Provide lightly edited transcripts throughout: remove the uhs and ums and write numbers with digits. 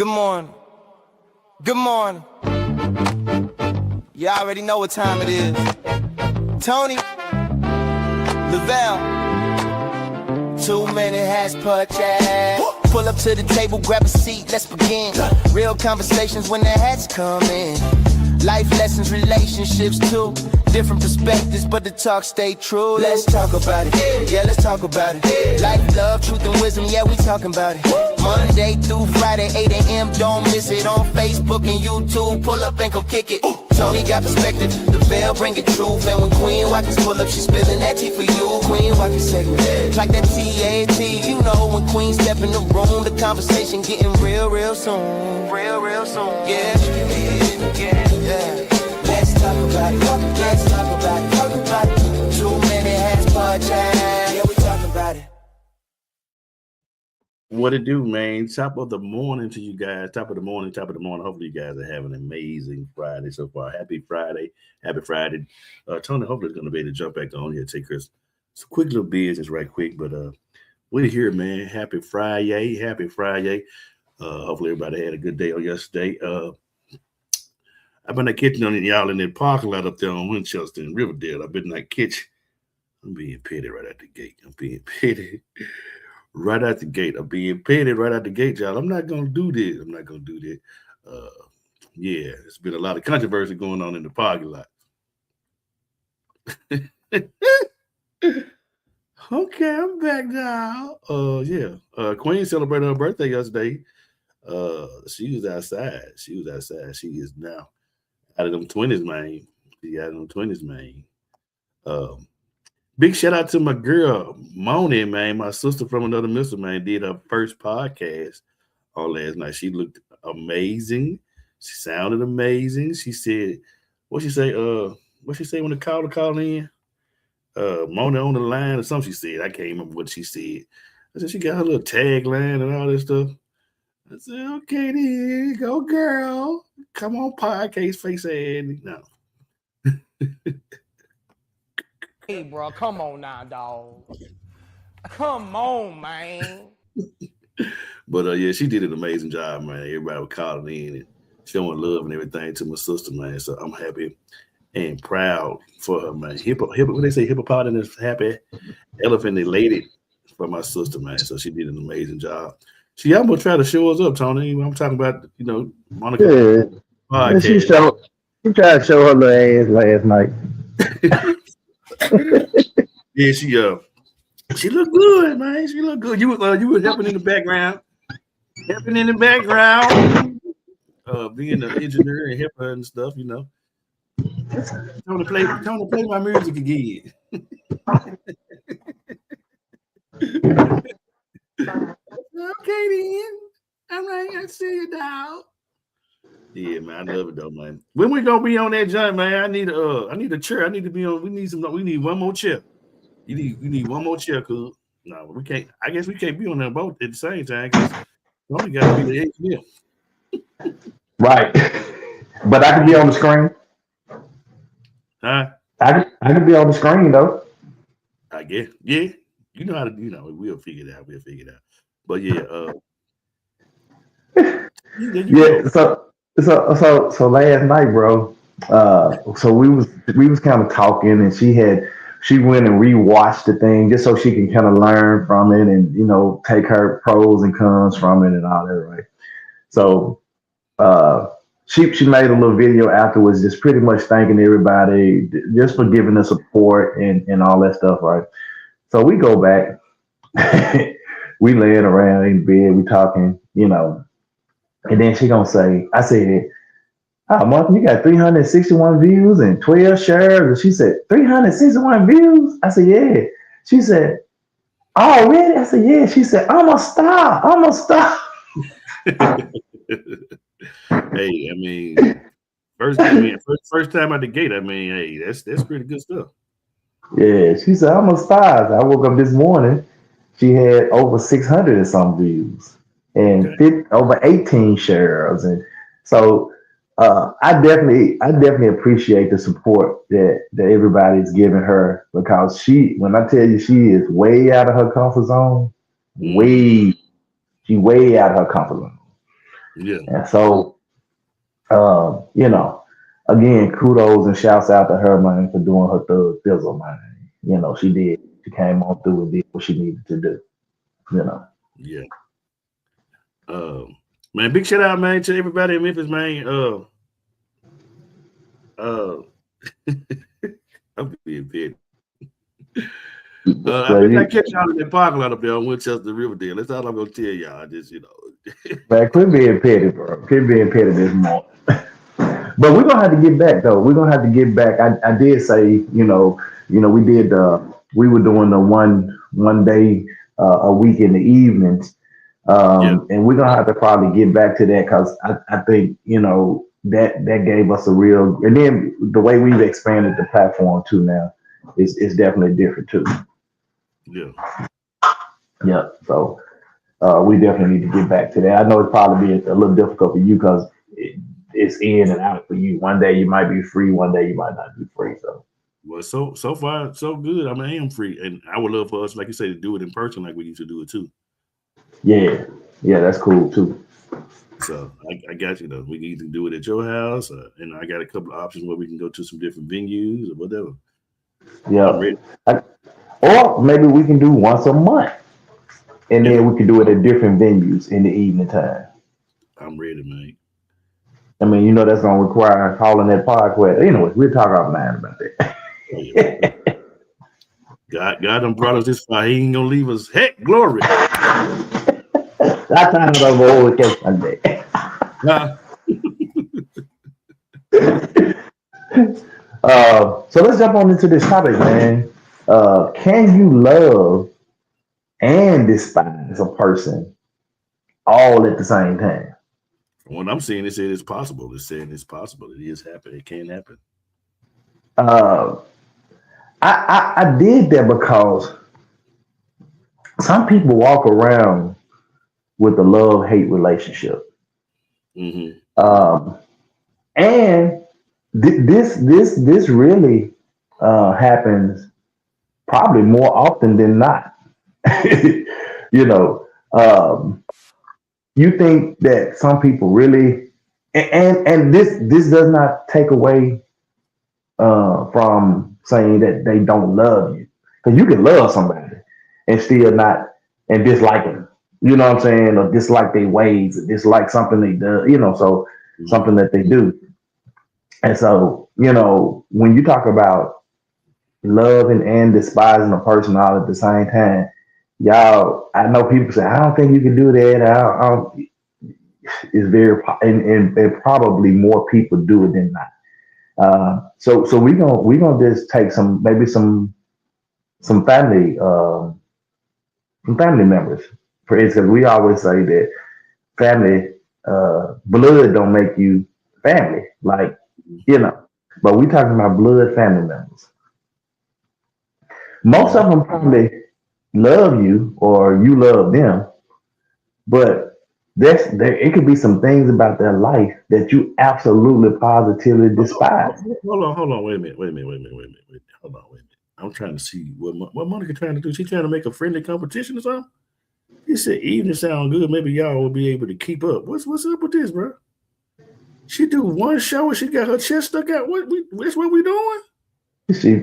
Good morning. Good morning. You already know what time it is. Tony, Lavelle, 2 minute hash purchase. Pull up to the table, grab a seat, let's begin. Real conversations when the hats come in. Life lessons, relationships too. Different perspectives, but the talk stay true. Let's talk about it. Yeah, let's talk about it. Life, love, truth, and wisdom. Yeah, we talking about it. Monday through Friday, 8 a.m. Don't miss it on Facebook and YouTube. Pull up and come kick it. Tony got perspective. The veil bringing truth. And when Queen Watkins pull up, she spilling that tea for you. Queen Watkins segment. Like that T-A-T. You know when Queen step in the room, the conversation getting real soon. Real soon. Yeah. Let's talk about it. Let's talk about it. Talk about it. 2 minute hash podcast. Yeah, we talking about it. What it do, man? Top of the morning to you guys. Top of the morning. Hopefully you guys are having an amazing Friday so far. Happy Friday. Tony, hopefully it's going to be able to jump back on here. Take Chris. It's a quick little business right quick, but we're here, man. Happy Friday. Hopefully everybody had a good day on yesterday. I've been catching on y'all in that parking lot up there on Winchester and Riverdale. I've been catch. I'm being petty right out the gate. I'm being petty right out the gate, y'all. I'm not gonna do this. Yeah, it's been a lot of controversy going on in the parking lot. Okay, I'm back now. Queen celebrated her birthday yesterday. She was outside. She is now out of them 20s, man. Big shout out to my girl, Moni, man. My sister from another mister, man, did her first podcast on last night. She looked amazing. She sounded amazing. She said, what she say when the caller called in? Moni on the line or something she said. I can't remember what she said. I said she got her little tagline and all this stuff. I said, okay, then, go girl. Come on, podcast face ass. No. Hey, bro, come on now, dog. Come on, man. But yeah, she did an amazing job, man. Everybody was calling in and showing love and everything to my sister, man. So I'm happy and proud for her, man. What they say, hippopotamus happy, elephant elated for my sister, man. So she did an amazing job. She almost tried to show us up, Tony. I'm talking about, Monica. Yeah. She tried to show her little ass last night. Yeah, she looked good, man. She looked good. You were helping in the background, being an engineer and helping and stuff, Tony play my music again. Okay then. All right, I see you now. Yeah, man, I love it though, man. When we gonna be on that joint, man? I need a chair. I need to be on. We need one more chair. We need one more chair, cuz. No, we can't. I guess we can't be on them both at the same time. Cause we gotta be the engineer. Right, but I can be on the screen. Huh? I can be on the screen though. I guess. Yeah, you know how to. We'll figure it out. But yeah. Yeah. So last night, bro. So we was kind of talking, and she went and rewatched the thing just so she can kind of learn from it and take her pros and cons from it and all that, right? So she made a little video afterwards, just pretty much thanking everybody just for giving the support and all that stuff, right? So we go back, we laying around in bed, we talking, and then she gonna say, I said, oh, Martha, you got 361 views and 12 shares. And she said, 361 views? I said, yeah. She said, oh, really? I said, yeah. She said, I'm a star. Hey, I mean, first time out the gate, I mean, hey, that's pretty good stuff. Yeah, she said, I'm a star. I woke up this morning. She had over 600 and some views and over 18 shares. And so I definitely appreciate the support that everybody's giving her, because when I tell you she is way out of her comfort zone, way out of her comfort zone. Yeah. And so, you know, again, kudos and shouts out to her, man, for doing her thug thizzle, man. You know, she did. She came on through and did what she needed to do. You know. Yeah. Man, big shout out, man, to everybody in Memphis, man. Uh, I'm being petty. I So bet I you, catch y'all in the parking lot up there on Winchester Riverdale. That's all I'm gonna tell y'all. Just man, quit being petty, bro. Quit being petty this morning. But we're gonna have to get back though. We're gonna have to get back. I did say, we did we were doing the one day a week in the evenings. yeah, And we're gonna have to probably get back to that because I think, that gave us a real, and then the way we've expanded the platform too now is definitely different too. yeah. Yeah. So we definitely need to get back to that. I know it's probably be a little difficult for you because it's in and out for you. One day you might be free, one day you might not be free. So Well, so far so good. I mean, I am free, and I would love for us, like you say, to do it in person, like we used to do it too. yeah, that's cool too. So I got you though. We can either do it at your house, and I got a couple of options where we can go to some different venues or whatever. I'm Yeah. ready. Or maybe we can do once a month and Yeah, then we can do it at different venues in the evening time. I'm ready, man. I mean, that's gonna require calling that podcast. Anyway, we'll talk offline about Oh yeah. that. God done brought us this far. He ain't gonna leave us. Heck, glory. I time over over case Sunday. Nah. So let's jump on into this topic, man. Can you love and despise a person all at the same time? What I'm seeing, it said it's possible. It's saying it's possible. It is happening. It can happen. Uh, I did that because some people walk around with a love hate relationship, Mm-hmm. um, and this really happens probably more often than not. you know, um, you think that some people really, and this does not take away from saying that they don't love you, because you can love somebody and still not and dislike them. You know what I'm saying? Or dislike their ways, or dislike something they do. So Mm-hmm. something that they do. And so, when you talk about loving and despising a person all at the same time, y'all, I know people say, I don't think you can do that. It's very, and probably more people do it than not. So we gonna just take maybe some family members, for instance. We always say that family blood don't make you family, like, but we talking about blood family members. Most Mm-hmm. of them probably love you or you love them, but it could be some things about their life that you absolutely positively despise. Hold on. Wait a minute. Hold on. Wait a minute. I'm trying to see what Monica trying to do. She trying to make a friendly competition or something? He said, evening sound good. Maybe y'all will be able to keep up. What's up with this, bro? She do one show and she got her chest stuck out. That's what we doing? She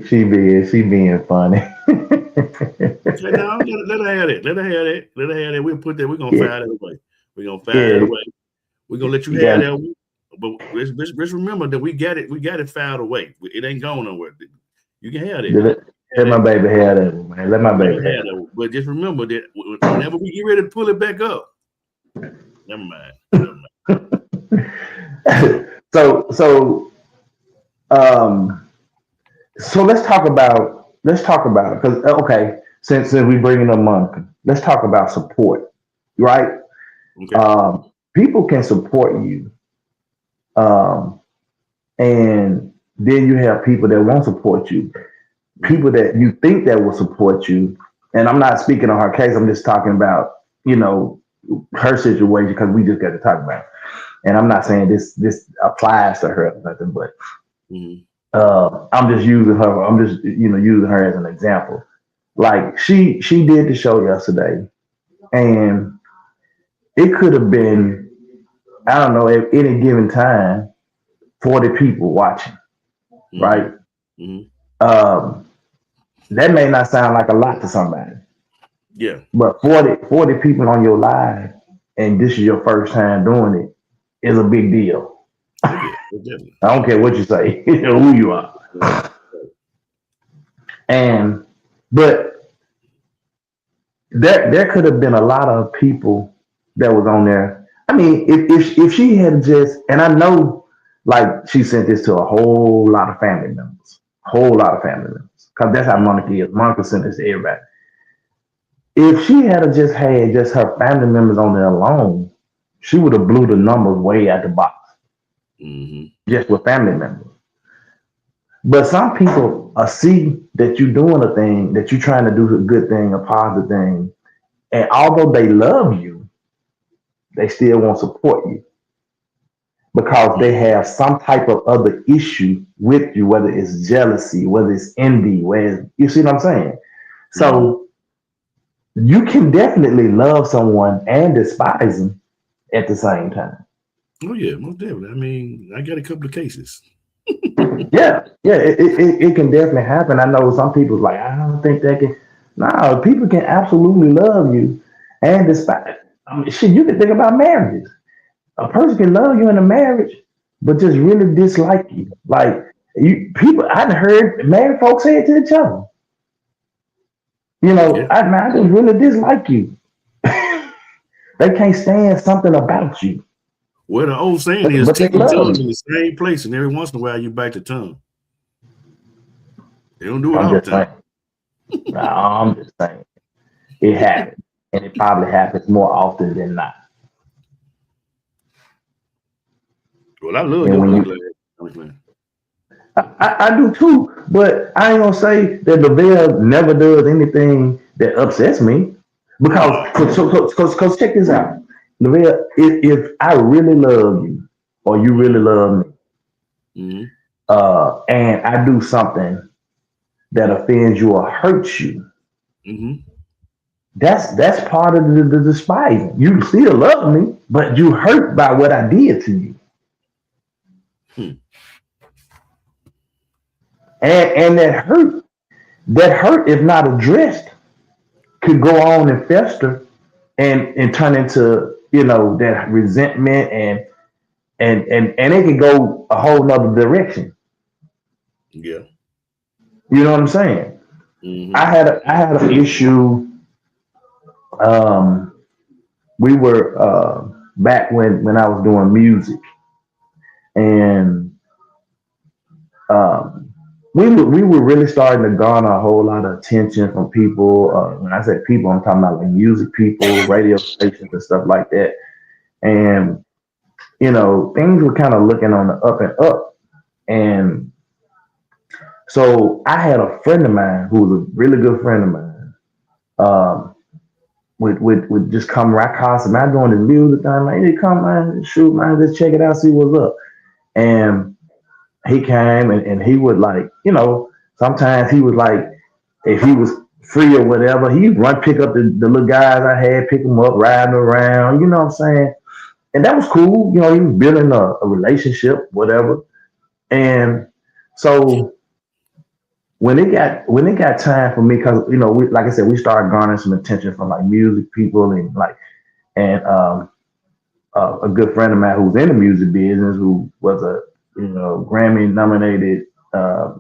being funny. Okay, now let her have it. Let her have it. Let her have it. We'll put that. We're gonna Yeah, file that away. We're gonna file that yeah. away. We're gonna let you You have got that. But let's remember that we got it. We got it filed away. It ain't going nowhere. You can have it. let my baby have that one, man. Let my Let baby her have have that. But just remember that whenever we get ready to pull it back up, never mind. So it. Um, so let's talk about because okay, since we bringing up Monica, let's talk about support, right? okay. People can support you, um, and then you have people that won't support you, people that you think that will support you. And I'm not speaking on her case. I'm just talking about, her situation because we just got to talk about it. And I'm not saying this applies to her or nothing, but Mm-hmm. I'm just using her. I'm just using her as an example. Like she did the show yesterday, and it could have been I don't know, at any given time, 40 people watching, right? Mm-hmm. Um, that may not sound like a lot to somebody, Yeah. but 40 people on your live, and this is your first time doing it, is a big deal. Oh yeah. Definitely. I don't care what you say, who you are. Right. And but there could have been a lot of people that was on there. I mean, if she had just, and I know, like she sent this to a whole lot of family members, because that's how Monica is. Monica sent this to everybody. If she had just had just her family members on there alone, she would have blew the numbers way at the box Mm-hmm. just with family members. But some people see that you're doing a thing, that you're trying to do a good thing, a positive thing, and although they love you, they still won't support you because they Mm-hmm. have some type of other issue with you, whether it's jealousy, whether it's envy, whether you see what I'm saying. Mm-hmm. So you can definitely love someone and despise them at the same time. Oh yeah, most definitely. I mean, I got a couple of cases. Yeah, it can definitely happen. I know some people's like, I don't think that can. No, people can absolutely love you and despise. I mean, shit, you can think about marriages. A person can love you in a marriage, but just really dislike you. Like you, people, I've heard married folks say it to each other. You know, Yeah. I just really dislike you. They can't stand something about you, Well, the old saying is but they teeth and love tongue in you. the same place, and every once in a while you bite the tongue. They don't do it I'm all the just time. saying. No, I'm just saying. It happens, and it probably happens more often than not. Well, I love And your when honey you glad. Honey glad. I do too, but I ain't gonna say that the veil never does anything that upsets me No. because cause check this out. The veil, if I really love you or you really love me, Mm-hmm. and I do something that offends you or hurts you, Mm-hmm. that's part of the despising. You still love me, but you hurt by what I did to you, Hmm. and that hurt if not addressed could go on and fester and turn into that resentment and it can go a whole nother direction. Yeah. You know what I'm saying? I Mm-hmm. had I had an issue. Um, we were back when I was doing music, and um, we were really starting to garner a whole lot of attention from people. When I say people, I'm talking about like music people, radio stations, and stuff like that. And things were kind of looking on the up and up. And so I had a friend of mine who was a really good friend of mine. Um, would just come right across and I doing the music thing, like, hey, come man, shoot man, just check it out, see what's up. And he came and he would like, sometimes he was like, if he was free or whatever, he'd run pick up the little guys I had, pick them up, riding around, you know what I'm saying? And that was cool, he was building a relationship, whatever. And so when it got time for me, because like I said, we started garnering some attention from like music people and a good friend of mine who's in the music business, who was a Grammy nominated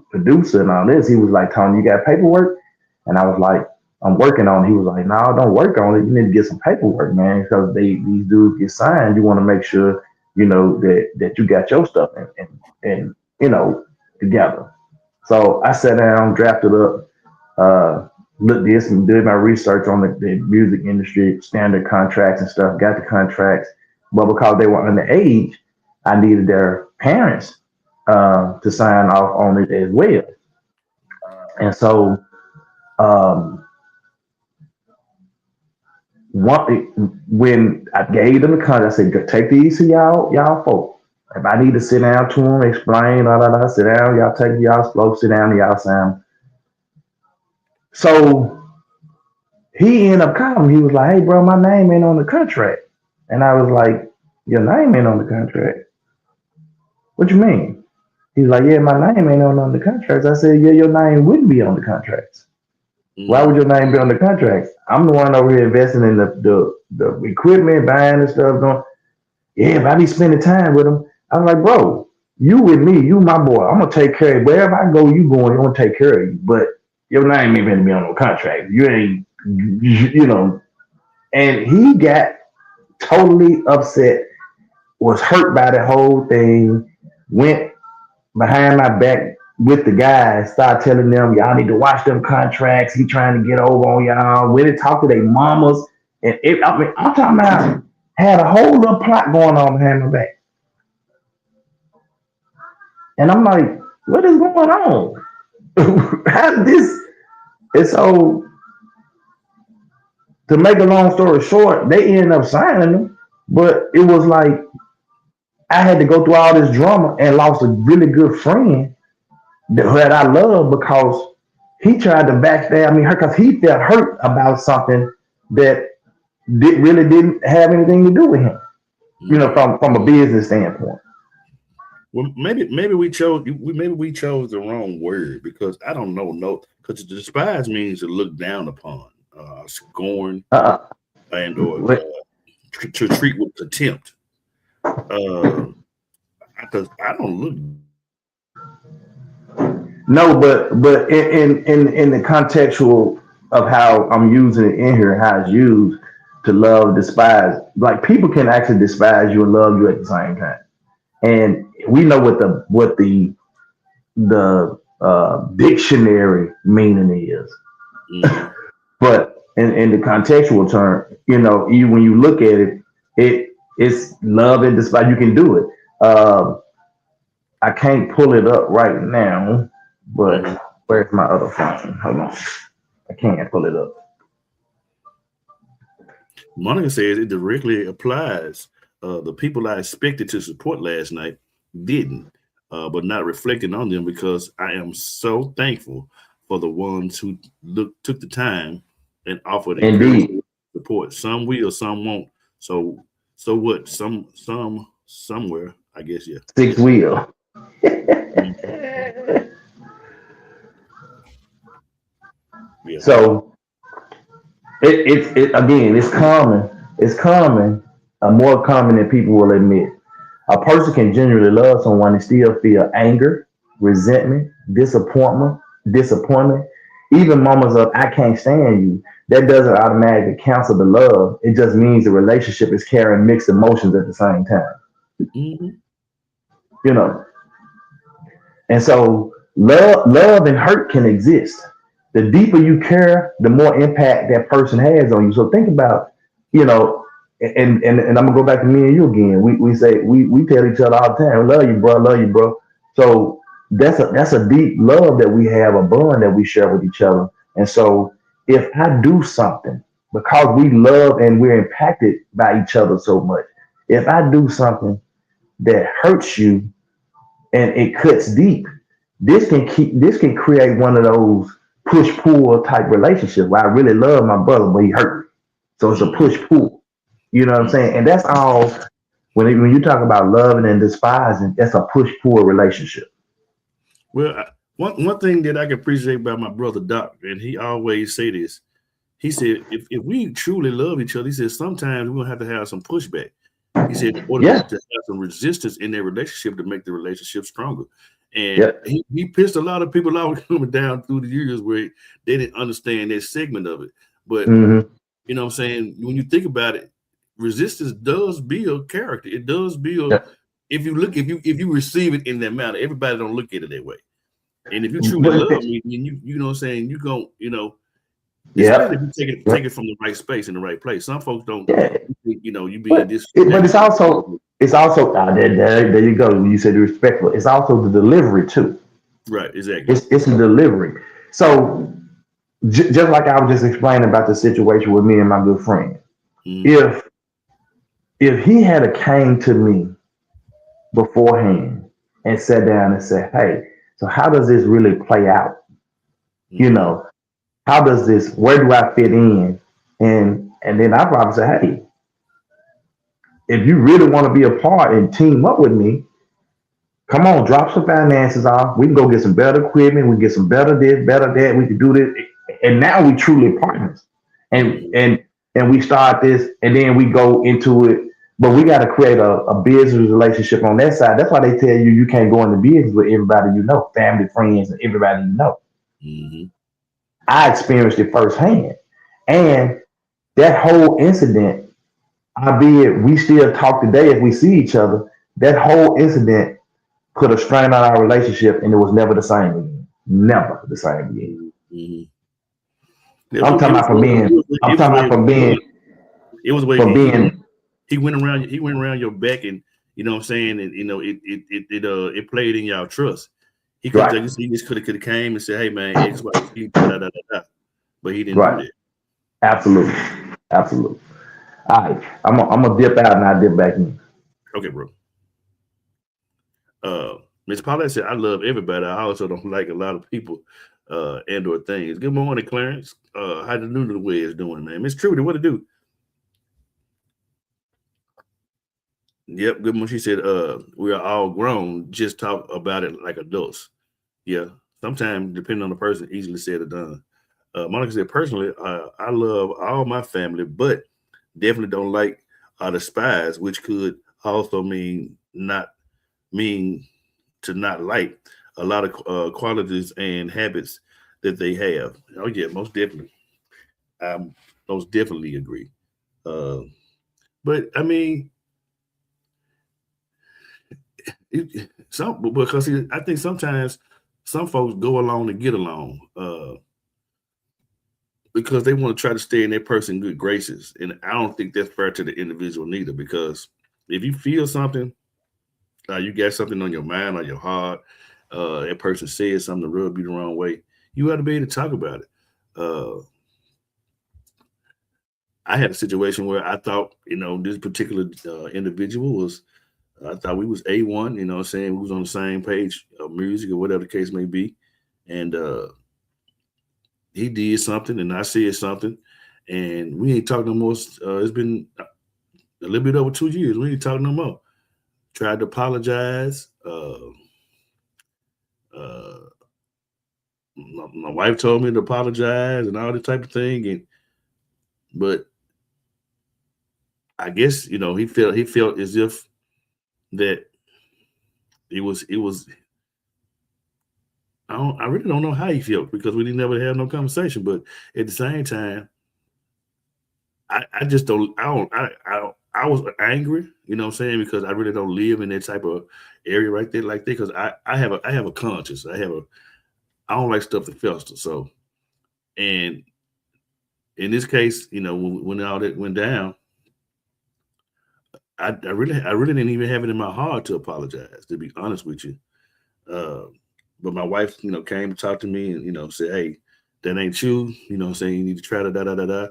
producer and all this. He was like, Tony, you got paperwork? And I was like, I'm working on it. He was like, no, don't work on it. You need to get some paperwork, man, because these dudes get signed. You want to make sure that you got your stuff and together. So I sat down, drafted up, looked this and did my research on the music industry, standard contracts and stuff, got the contracts. But because they were underage, I needed their parents to sign off on it as well. And so um, when I gave them the contract, I said, take these to y'all folks. If I need to sit down to them, explain, sit down, y'all take y'all slow, sit down, y'all sign. So he ended up calling me. He was like, hey, bro, my name ain't on the contract. And I was like, your name ain't on the contract. What you mean? He's like, yeah, my name ain't on the contracts. I said, yeah, your name wouldn't be on the contracts. Why would Mm-hmm. your name be on the contracts? I'm the one over here investing in the equipment, buying the stuff, going, yeah, if I be spending time with him, I'm like, bro, you with me, you my boy. I'm gonna take care of you. Wherever I go, you going, I'm gonna take care of you. But your name ain't gonna be on no contract. You ain't, you know. And he got totally upset, was hurt by the whole thing, went behind my back with the guys, start telling them, y'all need to watch them contracts. He trying to get over on y'all. Went and talked to their mamas. And I mean, I'm talking about had a whole little plot going on behind my back. And I'm like, what is going on? How did this? And so, to make a long story short, they ended up signing him. But it was like, I had to go through all this drama and lost a really good friend that I love because he tried to backstab me because he felt hurt about something that really didn't have anything to do with him. You know, Mm-hmm. from a business standpoint. Well, maybe we chose the wrong word because I don't know no because to despise means to look down upon, scorn, Uh, and or uh to treat with contempt. Uh, because I don't look. no, but in the contextual of how I'm using it in here, how it's used to love, despise. Like people can actually despise you and love you at the same time. And we know what the dictionary meaning is. Mm-hmm. But in the contextual term, you when you look at it, it's love and despite you can do it. I can't pull it up right now, Mm-hmm. but where's my other phone? Hold on, I can't pull it up. Monica says it directly applies. The people I expected to support last night didn't, but not reflecting on them because I am so thankful for the ones who took the time and offered encouragement Indeed, support. Some will, some won't. So so what? Somewhere, I guess, yeah. six wheel. Mhm. Yeah. So it again, it's common. It's common, more common than people will admit. A person can genuinely love someone and still feel anger, resentment, disappointment, even moments of "I can't stand you." That doesn't automatically cancel the love. It just means the relationship is carrying mixed emotions at the same time. Hmm. You know, and so love and hurt can exist. The deeper you care, the more impact that person has on you. So think about, you know, and I'm gonna go back to me and you again. We say we tell each other all the time, love you, bro, love you, bro. So that's a deep love that we have, a bond that we share with each other. And so if I do something because we love and we're impacted by each other so much, if I do something that hurts you and it cuts deep, this can create one of those push pull type relationships where I really love my brother, but he hurt me. So it's a Hmm. push pull. You know what I'm saying? And that's all when you talk about loving and despising, that's a push pull relationship. Well, one thing that I can appreciate about my brother Doc, and he always say this. He said, if we truly love each other, he said sometimes we're gonna have to have some pushback. He said in order Yeah. to have some resistance in their relationship to make the relationship stronger. And Yeah. he pissed a lot of people out coming down through the years where they didn't understand that segment of it. But Hmm. you know what I'm saying? When you think about it, resistance does build character. It does build Yeah. if you receive it in that manner, everybody don't look at it that way. And if you truly But love me, then you know what I'm saying, you gon' especially yeah. if you take Yeah. it from the right space in the right place. Some folks don't, Yeah. you being But it's disrespectful. also there you go. You said respectful. It's also the delivery too. Right, exactly. It's the delivery. So just like I was just explaining about the situation with me and my good friend, Mm-hmm. if he had a came to me beforehand and sat down and said, "Hey, so how does this really play out? You Mm-hmm. know, how does where do I fit in?" And then I probably say, "Hey, if you really want to be a part and team up with me, come on, drop some finances off. We can go get some better equipment. We can get some better this, better that. We can do this, and now we truly partners. And Mhm. and and we start this, and then we go into it. But we got to create a business relationship on that side. That's why they tell you can't go into business with everybody you know, family, friends, and everybody you know. Mhm. I experienced it firsthand, and that whole incident, albeit we still talk today if we see each other. That whole incident put a strain on our relationship, and it was never the same again. Never the same again. Mhm. I'm talking about from being. I'm It was talking about way from being. it was way From being. he went around your back, and you know what I'm saying, and you know it played in y'all trust. He could Right. have he just could have came and said, hey man, X, Y, Z, da, da, da, da, da. But he didn't do Right. that. Absolutely. Absolutely. All right. I'm gonna dip out and I dip back in. Okay, bro. Miss Paulette said, I love everybody. I also don't like a lot of people and or things. Good morning, Clarence. How the new way is doing, man? Miss Trudy, what to do? Yep, good morning. She said, we are all grown, just talk about it like adults. Yeah. Sometimes depending on the person, easily said or done. Monica said, personally, I love all my family, but definitely don't like despise, which could also mean to not like a lot of qualities and habits that they have. Oh yeah, most definitely. I most definitely agree. Uh, but I mean, because I think sometimes some folks go along to get along because they want to try to stay in their person good graces, and I don't think that's fair to the individual neither. Because if you feel something, you got something on your mind or your heart, that person says something to rub you the wrong way, you ought to be able to talk about it. Uh, I had a situation where I thought, this particular individual was, I thought we was A1, what I'm saying? We was on the same page of music or whatever the case may be. And he did something and I said something and we ain't talked no more. It's been a little bit over 2 years. We ain't talking no more. Tried to apologize. Uh, my wife told me to apologize and all this type of thing. But I guess, he felt as if that it was I really don't know how he felt because we didn't never have no conversation. But at the same time, I just I was angry, what I'm saying, because I really don't live in that type of area right there like that. Because I have a conscience. I don't like stuff that festers. So, and in this case, when all that went down, I really didn't even have it in my heart to apologize, to be honest with you. Uh, but my wife, came to talk to me and, said, hey, that ain't you. What I'm saying, you need to try to da da da da.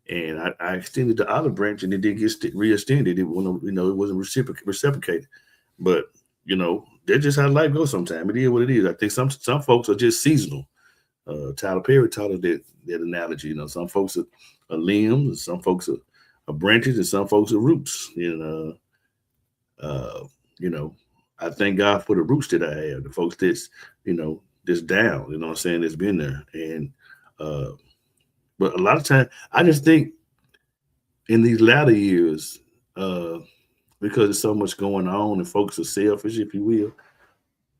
And I extended the olive branch and it didn't get re-extended. It wasn't reciprocated. But, that's just how life goes sometimes. It is what it is. I think some folks are just seasonal. Tyler Perry taught us that analogy. Some folks are limbs, and some folks are branches, and some folks are roots. Uh, you know, I thank God for the roots that I have, the folks that's down, what I'm saying, that's been there. And uh but a lot of times I just think in these latter years, uh, because there's so much going on and folks are selfish, if you will,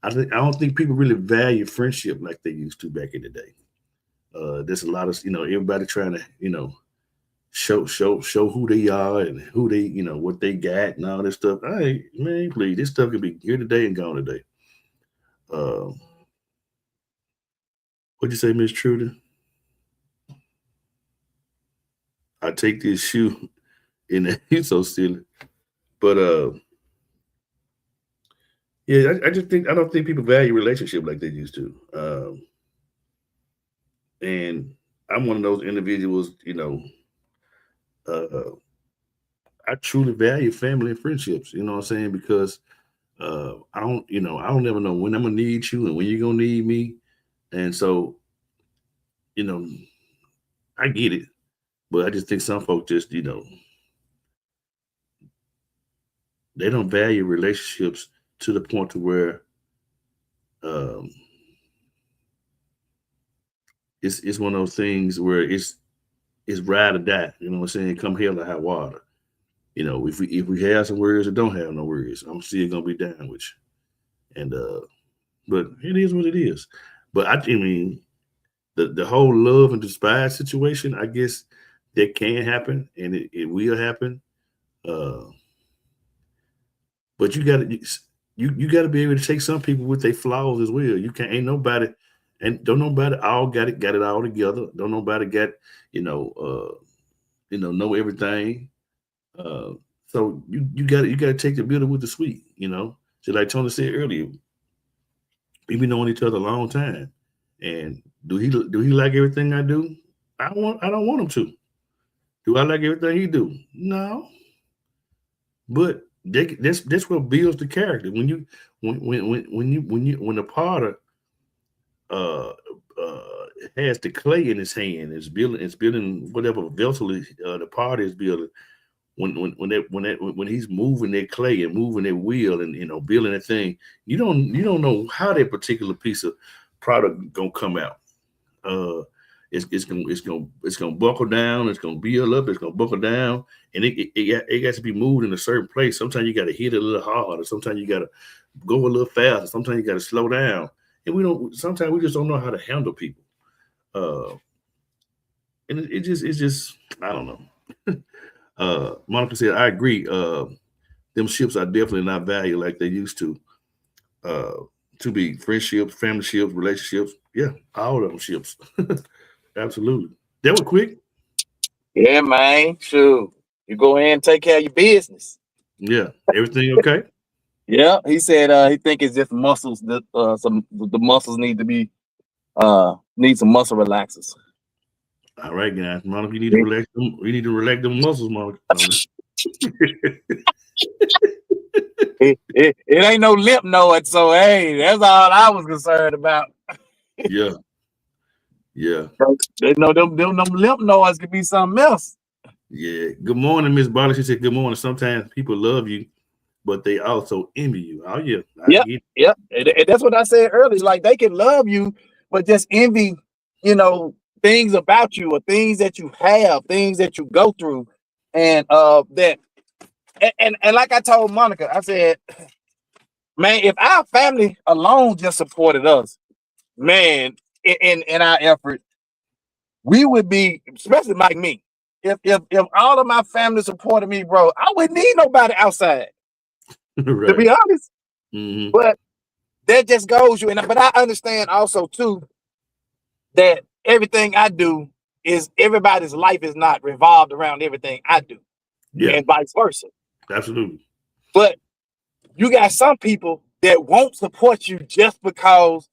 I don't think people really value friendship like they used to back in the day. There's a lot of everybody trying to show who they are and who they what they got and all this stuff. Hey man, please, this stuff could be here today and gone today. Uh, what'd you say, Miss Trudy? I take this shoe in the he's so silly. But yeah, I just think I don't think people value relationship like they used to. And I'm one of those individuals, uh, I truly value family and friendships, what I'm saying? Because I don't never know when I'm gonna need you and when you're gonna need me. And so, you know, I get it. But I just think some folks just, they don't value relationships to the point to where um, it's one of those things where it's ride or die. You know what I'm saying? Come hell or high water. You know, if we have some words or don't have no words, I'm still gonna be down with you. And but it is what it is. But I mean, the whole love and despise situation, I guess that can happen and it will happen. Uh, but you gotta be able to take some people with their flaws as well. You can't ain't nobody and don't nobody all got it all together. Don't nobody got you know know everything. Uh, so you got to take the bitter with the sweet. Just like Tony said earlier, we've been knowing each other a long time, and do he like everything I do? I don't want him to. Do I like everything he do? No, but that's what builds the character. When the potter uh has the clay in his hand, it's building whatever vessel the potter is building. When he's moving that clay and moving that wheel and building that thing, you don't know how that particular piece of product gonna come out. Uh, it's gonna buckle down. It's gonna build up. It's gonna buckle down, and it got to be moved in a certain place. Sometimes you got to hit it a little harder. Sometimes you got to go a little faster. Sometimes you got to slow down, and we don't. Sometimes we just don't know how to handle people. And it's just I don't know. Monica said, I agree. Them ships are definitely not valued like they used to be friendships, family ships, relationships. Yeah, all of them ships. Absolutely. That was quick. Yeah, man. Sure. You go ahead and take care of your business. Yeah. Everything okay? Yeah. He said he think it's just muscles that the muscles need to be need some muscle relaxers. All right, guys. Monica, you need to relax them. We need to relax them muscles, Monica. It ain't no lip node, so hey, that's all I was concerned about. Yeah. Yeah. They know them lip nodes could be something else. Yeah. Good morning, Miss Barley. She said, good morning. Sometimes people love you, but they also envy you. Oh, yeah. Yeah. And that's what I said earlier. Like, they can love you, but just envy, things about you or things that you have, things that you go through. And that and like I told Monica, I said, man, if our family alone just supported us, man, in our effort, we would be, especially like me. If all of my family supported me, bro, I wouldn't need nobody outside. Right. To be honest. Mm-hmm. But that just goes you. But I understand also too that everything I do is everybody's life is not revolved around everything I do. Yeah. And vice versa. Absolutely. But you got some people that won't support you just because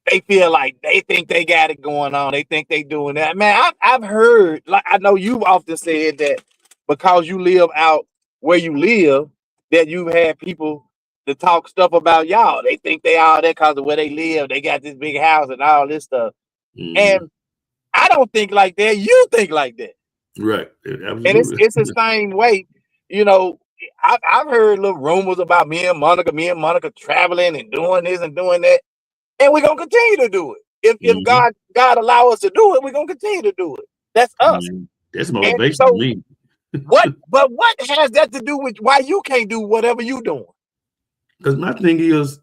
they feel like they think they got it going on. They think they doing that. Man, I've heard, like I know you've often said that because you live out where you live, that you've had people to talk stuff about y'all. They think they all that because of where they live. They got this big house and all this stuff. Mm-hmm. And I don't think like that. You think like that. Right. Absolutely. And it's the same way. I've heard little rumors about me and Monica traveling and doing this and doing that. And we're gonna continue to do it. If God allow us to do it, we're gonna continue to do it. That's us. That's motivation to me. What has that to do with why you can't do whatever you doing? Because my thing is,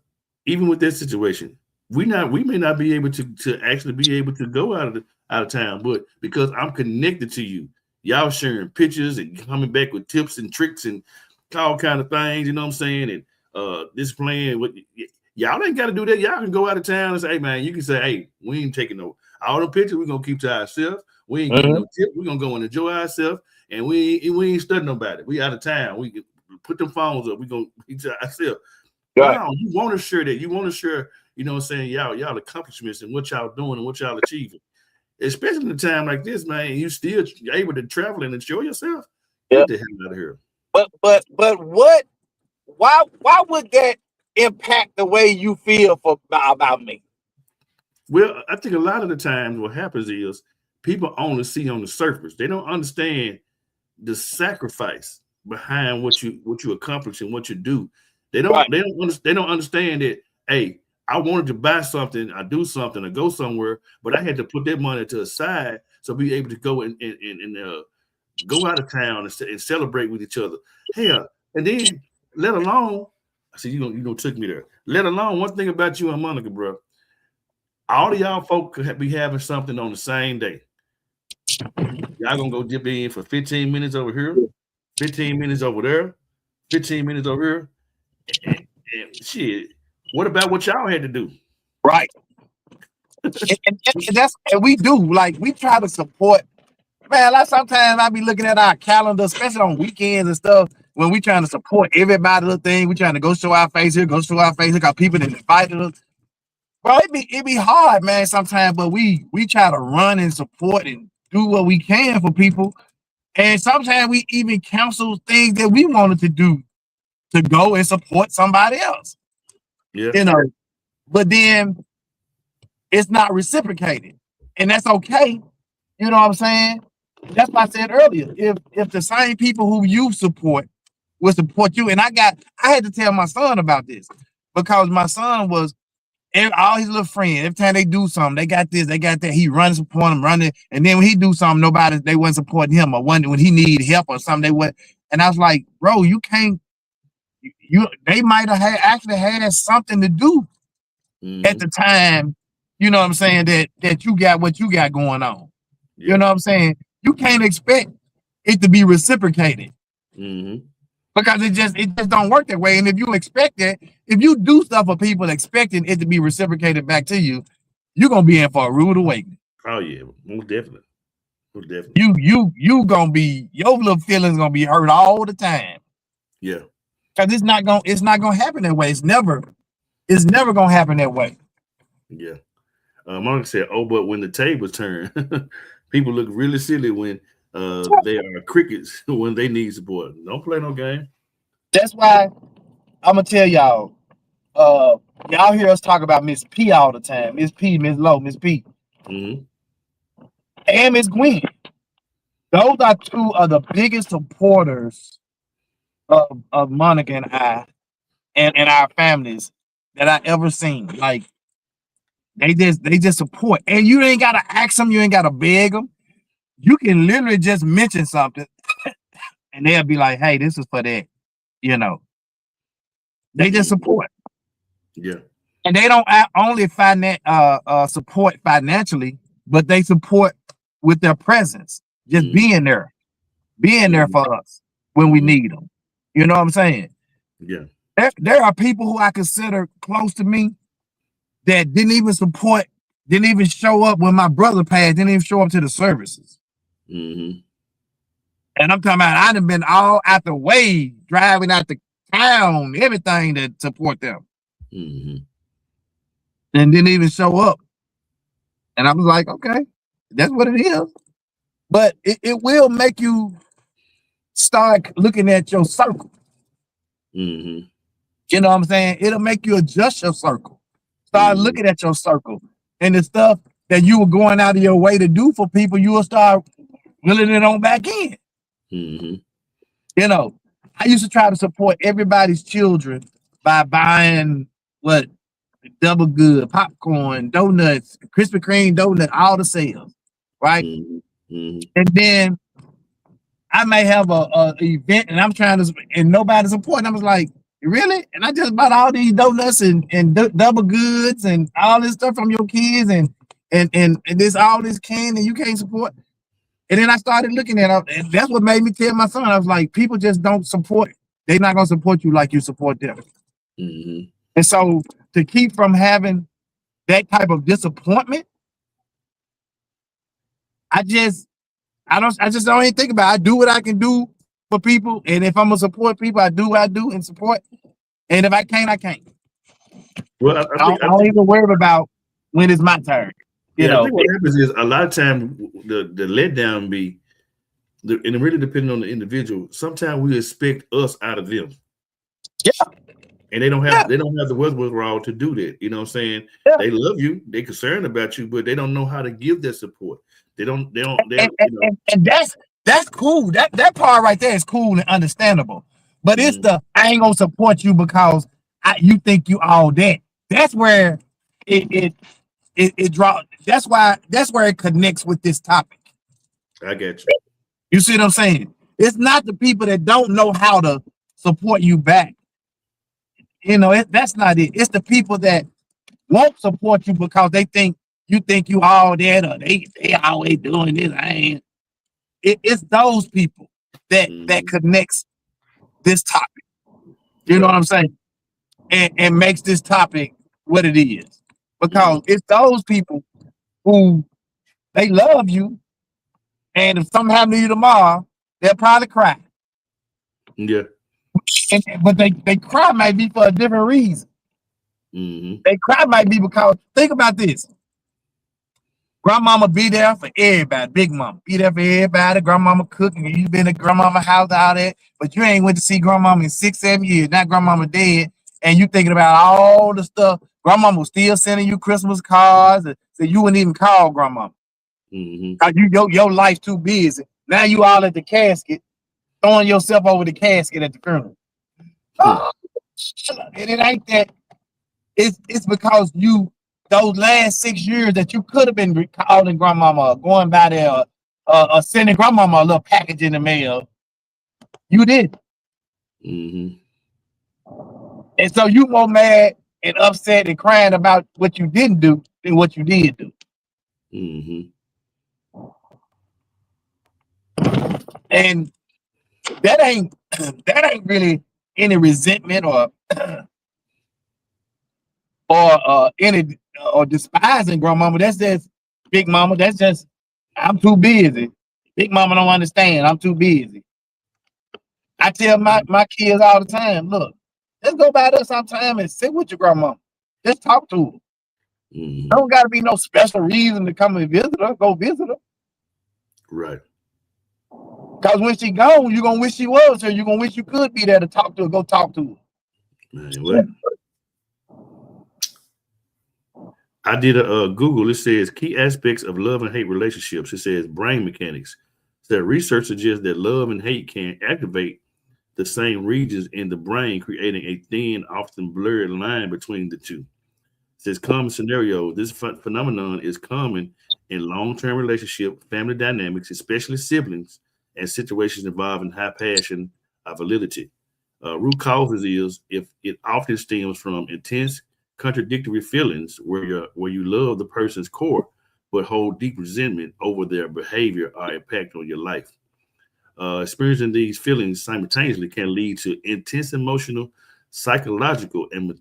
even with that situation, we may not be able to actually be able to go out of town, but because I'm connected to you, y'all sharing pictures and coming back with tips and tricks and all kind of things, you know what I'm saying? And displaying what y'all ain't got to do that. Y'all can go out of town and say, hey man, you can say, hey, we ain't taking all the pictures, we're gonna keep to ourselves. We ain't getting no tip, we're gonna go and enjoy ourselves, and we ain't studying nobody. We out of town. We can put them phones up, we gonna keep to ourselves. Right. Wow, you want to share that. You want to share, you know what I'm saying, y'all accomplishments and what y'all doing and what y'all achieving. Especially in a time like this, man, you still able to travel and enjoy yourself. Get the hell out of here. But why would that impact the way you feel about me? Well, I think a lot of the times what happens is people only see on the surface. They don't understand the sacrifice behind what you accomplish and what you do. Right. They don't understand that. Hey, I wanted to buy something, I do something, or go somewhere, but I had to put that money to the side so be able to go and go out of town and celebrate with each other. Hell, and then let alone, I see you gonna took me there. Let alone one thing about you and Monica, bro. All of y'all folk could be having something on the same day. Y'all gonna go dip in for 15 minutes over here, 15 minutes over there, 15 minutes over here. And shit, what about what y'all had to do? Right. and we do, like, we try to support. Man, like sometimes I be looking at our calendar, especially on weekends and stuff, when we trying to support everybody little thing. We trying to go show our face here, go show our face. Got people that invited us. Bro, it be hard, man, sometimes, but we try to run and support and do what we can for people. And sometimes we even cancel things that we wanted to do to go and support somebody else. Yeah. You know, but then it's not reciprocated. And that's okay. You know what I'm saying? That's what I said earlier. If the same people who you support will support you, and I had to tell my son about this because my son was all his little friends. Every time they do something, they got this, they got that. He runs support them, running, and then when he do something, they wasn't supporting him, or when he needed help or something, they went. And I was like, bro, you can't. They might have actually had something to do at the time. You know what I'm saying? That you got what you got going on. Yeah. You know what I'm saying? You can't expect it to be reciprocated because it just don't work that way. And if you expect it, if you do stuff for people expecting it to be reciprocated back to you, you're gonna be in for a rude awakening. Oh yeah, most definitely. Most definitely. You gonna be, your little feelings gonna be hurt all the time. Yeah. Because it's not gonna happen that way. It's never gonna happen that way. Yeah. Monica said, "Oh, but when the tables turn, people look really silly when they are crickets when they need support. Don't play no game." That's why I'm gonna tell y'all. Y'all hear us talk about Miss P all the time. Miss P, Miss Low, Miss P, and Miss Gwen. Those are two of the biggest supporters of Monica and I and our families that I ever seen. Like, they just support, and you ain't gotta ask them, you ain't gotta beg them. You can literally just mention something, and they'll be like, "Hey, this is for that." You know, they just support. Yeah, and they don't only support financially, but they support with their presence, just being there for us when we need them. You know what I'm saying? Yeah. There are people who I consider close to me that didn't even support, didn't even show up when my brother passed, didn't even show up to the services. And I'm talking about, I done been all out the way, driving out the town, everything to support them. And didn't even show up. And I was like, okay, that's what it is. But it will make you start looking at your circle. You know what I'm saying? It'll make you adjust your circle. Start looking at your circle. And the stuff that you were going out of your way to do for people, you will start reeling it on back in. You know, I used to try to support everybody's children by buying double good, popcorn, donuts, Krispy Kreme donut, all the sales, right? And then I may have a event and I'm trying to, and nobody's supporting. I was like, really? And I just bought all these donuts and double goods and all this stuff from your kids and this all this candy and you can't support. And then I started looking at it, and that's what made me tell my son, I was like, people just don't support. They're not gonna support you like you support them. And so to keep from having that type of disappointment, I just don't even think about it. I do what I can do for people, and if I'm gonna support people, I do what I do and support. And if I can't, I can't. Well, I don't even worry about when it's my turn. You know, I think what happens is a lot of time the letdown be, and it really depending on the individual. Sometimes we expect us out of them. Yeah. And they don't have the wherewithal to do that. You know what I'm saying? Yeah. They love you, they're concerned about you, but they don't know how to give that support. They don't. And That's cool. That part right there is cool and understandable. But it's the I ain't gonna support you because you think you all that. That's where it draw. That's where it connects with this topic. I get you. You see what I'm saying? It's not the people that don't know how to support you back. You know, that's not it. It's the people that won't support you because they think you all that or they always doing this. I ain't. It's those people that connects this topic. You know what I'm saying? And makes this topic what it is. Because it's those people who they love you, and if something happened to you tomorrow, they'll probably cry. Yeah. But they cry might be for a different reason. They cry might be because think about this. Grandmama be there for everybody. Big mama be there for everybody. Grandmama cooking. You been at grandmama house out there, but you ain't went to see grandmama in 6-7 years. Now grandmama dead, and you thinking about all the stuff. Grandmama was still sending you Christmas cards, so you wouldn't even call grandmama. Cause your life too busy. Now you all at the casket, throwing yourself over the casket at the funeral. Oh, and it ain't that. It's because those last 6 years that you could have been calling grandmama, going by there, sending grandmama a little package in the mail. You did. And so you more mad and upset and crying about what you didn't do than what you did do. And that ain't really any resentment or any or despising grandmama. That's just big mama. That's just I'm too busy. Big mama don't understand. I'm too busy. I tell my kids all the time, look, let's go by there sometime and sit with your grandma. Just talk to her. Don't gotta be no special reason to come and visit her. Go visit her. Right. Because when she gone, you're gonna wish she was here. You're gonna wish you could be there to talk to her. Go talk to her. Man, what? I did a Google. It says key aspects of love and hate relationships. It says brain mechanics. So research suggests that love and hate can activate the same regions in the brain, creating a thin, often blurred line between the two. It says common scenario. This phenomenon is common in long-term relationship, family dynamics, especially siblings, and situations involving high passion or validity. Root causes is if it often stems from intense contradictory feelings where you love the person's core but hold deep resentment over their behavior or impact on your life. Experiencing these feelings simultaneously can lead to intense emotional, psychological, and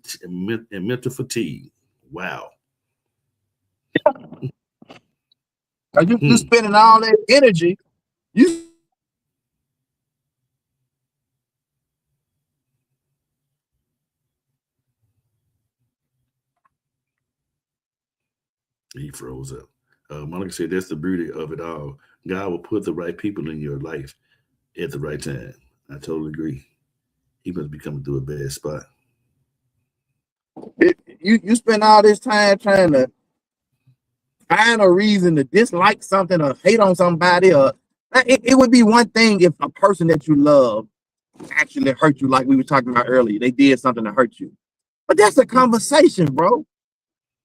mental fatigue. Wow. You spending all that energy. He froze up. Monica said that's the beauty of it all. God will put the right people in your life at the right time. I totally agree. He must be coming through a bad spot. You spend all this time trying to find a reason to dislike something or hate on somebody, or it would be one thing if a person that you love actually hurt you, like we were talking about earlier. They did something to hurt you, but that's a conversation, bro.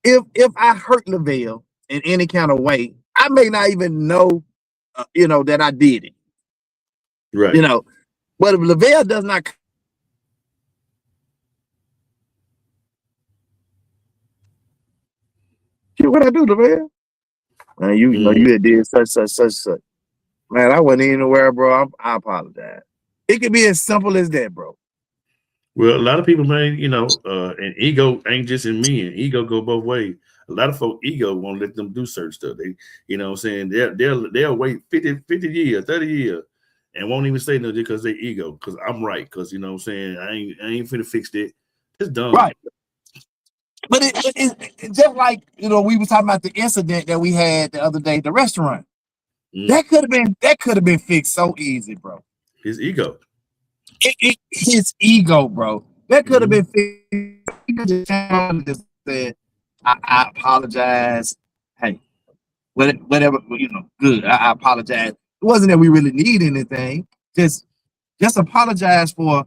If I hurt Lavelle in any kind of way, I may not even know, that I did it. Right. But if Lavelle does not, what I do, Lavelle? Man, you did such. Man, I wasn't anywhere, bro. I apologize. It could be as simple as that, bro. Well, a lot of people, man, and ego ain't just in me, and ego go both ways. A lot of folk ego won't let them do certain stuff. They, what I'm saying, they'll wait 50 years, 30 years, and won't even say no because they ego, because I'm right, because what I'm saying, I ain't finna fix that. It's done. Right. But it's just like, we were talking about the incident that we had the other day at the restaurant. That could have been fixed so easy, bro. His ego. His ego, bro. That could have been fixed. He could just said, I apologize. Hey, whatever, good. I apologize. wasn't that we really need anything. Just apologize for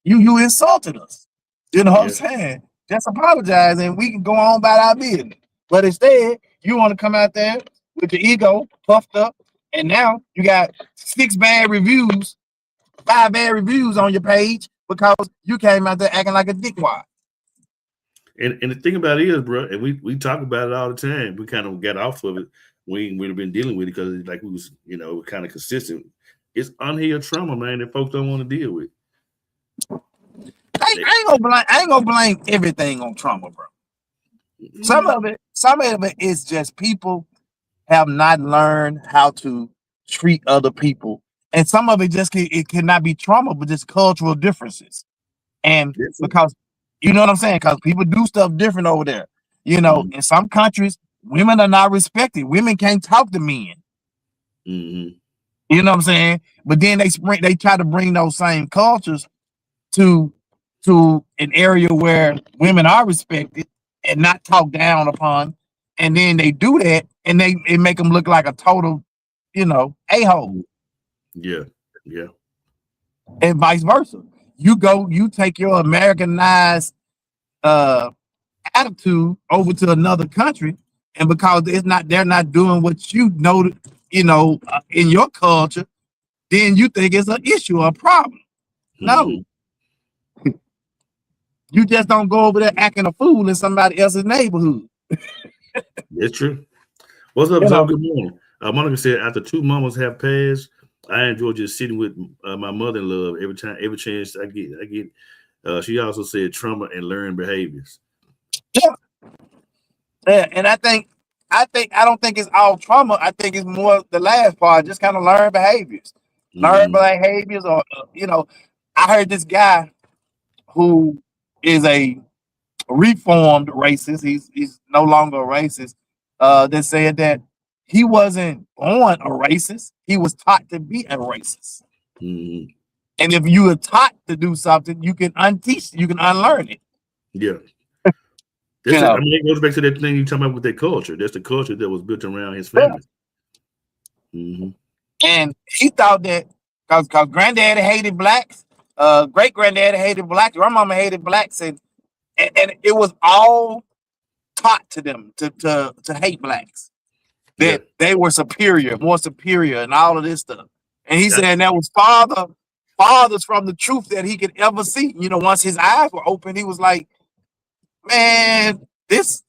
you insulted us. You know what I'm saying? Just apologize and we can go on about our business. But instead, you want to come out there with your ego puffed up, and now you got 5 bad reviews on your page because you came out there acting like a dickwad. And the thing about it is, bro, and we talk about it all the time. We kind of got off of it. We ain't really been dealing with it because like we was, kind of consistent. It's unhealed trauma, man, that folks don't want to deal with. I ain't gonna blame everything on trauma, bro. Some of it is just people have not learned how to treat other people, and some of it it cannot be trauma, but just cultural differences. And because you know what I'm saying, because people do stuff different over there. In some countries, women are not respected. Women can't talk to men. Mm-hmm. You know what I'm saying? But then they try to bring those same cultures to an area where women are respected and not talked down upon, and then they do that and it make them look like a total, a-hole. Yeah. And vice versa. You take your Americanized attitude over to another country, and because they're not doing what you know, in your culture, then you think it's an issue or a problem. No. You just don't go over there acting a fool in somebody else's neighborhood. That's true. What's up, Zoe? Good morning. Monica said, after 2 mamas have passed, I enjoy just sitting with my mother-in-law every chance I get. She also said trauma and learned behaviors. Yeah, and I don't think it's all trauma. I think it's more the last part, just kind of learn behaviors. Learn behaviors, or I heard this guy who is a reformed racist. He's no longer a racist. That said that he wasn't born a racist. He was taught to be a racist. Mm-hmm. And if you are taught to do something, you can unteach, you can unlearn it. Yeah. It goes back to that thing you talking about with that culture. That's the culture that was built around his family. Yeah. Mm-hmm. And he thought that because granddaddy hated blacks, great granddaddy hated blacks, grandmama hated blacks, and it was all taught to them to hate blacks. That they were superior, more superior, and all of this stuff. And he said that was fathers from the truth that he could ever see. Once his eyes were open, he was like, man, these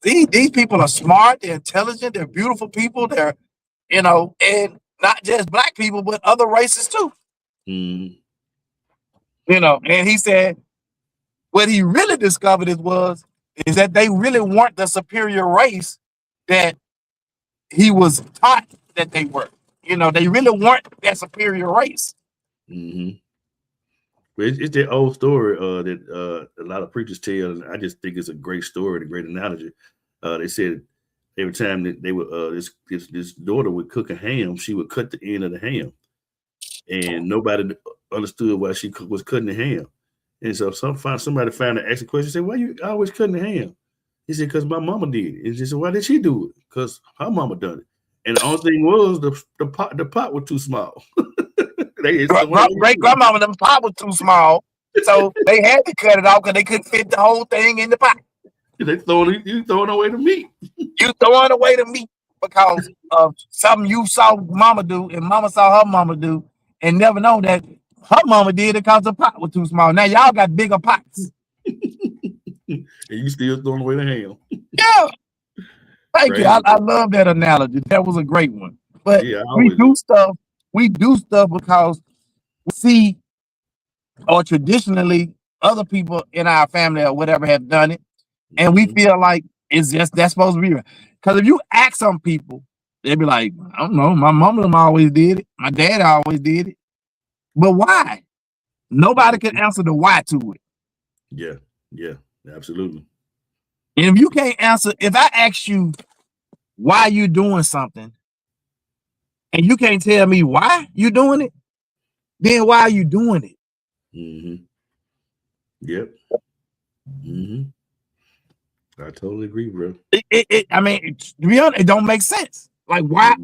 people are smart, they're intelligent, they're beautiful people, they're, and not just black people, but other races too. Mm. And he said what he really discovered is that they really weren't the superior race that he was taught that they were. They really weren't that superior race. Mm-hmm. But it's that old story that a lot of preachers tell, and I just think it's a great story and a great analogy. They said every time that they would this daughter would cook a ham, she would cut the end of the ham, and nobody understood why she was cutting the ham. And so somebody found and asked the question, said, "Why you always cutting the ham?" He said, "Because my mama did it." And she said, "Why did she do it?" "Because her mama done it." And the only thing was the pot was too small. Great grandmama, them pot was too small, so they had to cut it off because they couldn't fit the whole thing in the pot. You throwing away the meat. You throwing away the meat because of something you saw mama do and mama saw her mama do and never know that her mama did it because the pot was too small. Now y'all got bigger pots. And you still throwing away the ham. Yeah. Thank you. I love that analogy. That was a great one. But we do stuff because we see, or traditionally other people in our family or whatever have done it. And we feel like that's supposed to be right. Because if you ask some people, they'll be like, I don't know, my mom always did it. My dad always did it. But why? Nobody can answer the why to it. Yeah, absolutely. And if you can't answer, if I ask you why you doing something, and you can't tell me why you doing it, then why are you doing it? Mm-hmm. Yep. Mm-hmm. I totally agree, bro. I mean, to be honest, it don't make sense. Like, why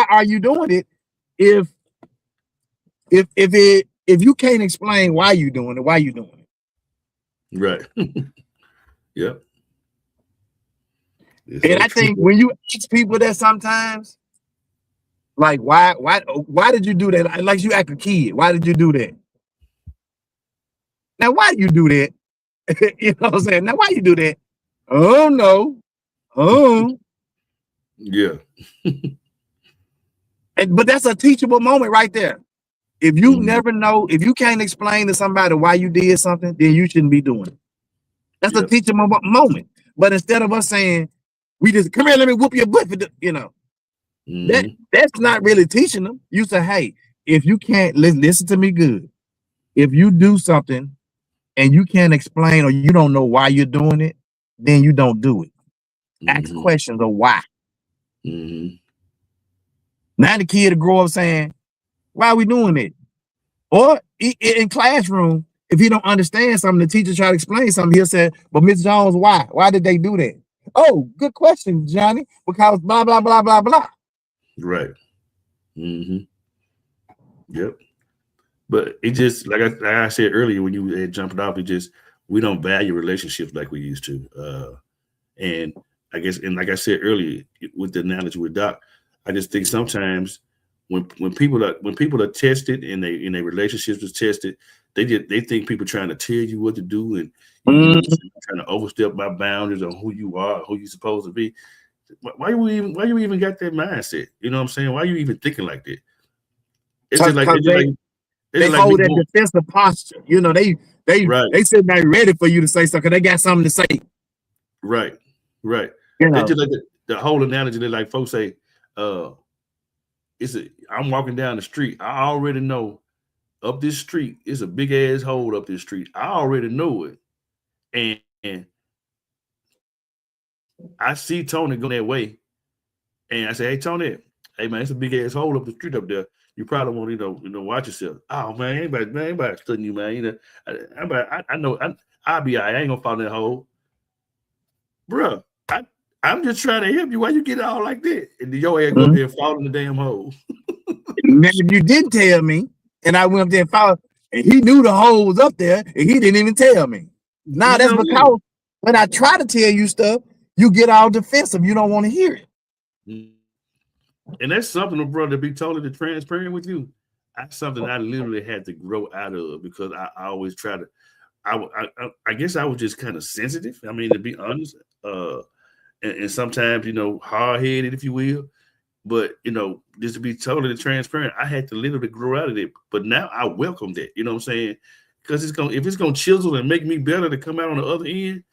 are you doing it if if you can't explain why you doing it, why you doing it? Right. Yep. It's And so I true. think when you ask people that sometimes, like, why did you do that? Like you act a kid. Why did you do that? Now, why do you do that? You know what I'm saying? Now, why you do that? Oh no. Oh. Yeah. But that's a teachable moment right there. If you Mhm. never know, if you can't explain to somebody why you did something, then you shouldn't be doing it. That's a Yep. teachable moment. But instead of us saying, we just come here, let me whoop your butt for the, Mhm. that's not really teaching them. You say, hey, if you can't listen to me good, if you do something and you can't explain or you don't know why you're doing it, then you don't do it. Ask Mhm. questions of why. Mhm. Now the kid to grow up saying, why are we doing it? Or in classroom, if he don't understand something, the teacher try to explain something, he'll say, but Miss Jones, why? Why did they do that? Oh, good question, Johnny, because blah, blah, blah, blah, blah. Right. Mhm. Yep. But it just like I said earlier when you had jumped off, it just we don't value relationships like we used to. And I guess, and like I said earlier with the analogy with Doc, I just think sometimes when people are tested and their relationships is tested, they think people trying to tell you what to do and Mm, trying to overstep my boundaries on who you are, who you're supposed to be. Why you even got that mindset? You know what I'm saying? Why you even thinking like that? It's just like because it's just like it's they just like me hold that going defensive posture. right, They sitting there ready for you to say something. They got something to say. right, right. You It's know, just like the whole analogy that like folks say, uh, I'm walking down the street. I already know up this street, it's a big ass hole up this street. I already know it. And I see Tony going that way. And I say, hey Tony, hey man, it's a big ass hole up the street up there. You probably want to, watch yourself. Oh man, anybody studying you, man. I know I'll be all right. I ain't gonna fall in that hole. Bruh, I'm just trying to help you. Why you get all like that? And then your ass go up there and fall in the damn hole. now if you didn't tell me, and I went up there and found, and he knew the hole was up there, and he didn't even tell me. Nah, You that's know what I'm saying? because when I try to tell you stuff, you get all defensive. You don't want to hear it. And that's something, bro, to be totally transparent with you. That's something I literally had to grow out of because I always try to. I guess I was just kind of sensitive. I mean, to be honest, and sometimes hard headed, if you will. But just to be totally transparent, I had to literally grow out of it. But now I welcome that. You know what I'm saying? Because if it's gonna chisel and make me better to come out on the other end,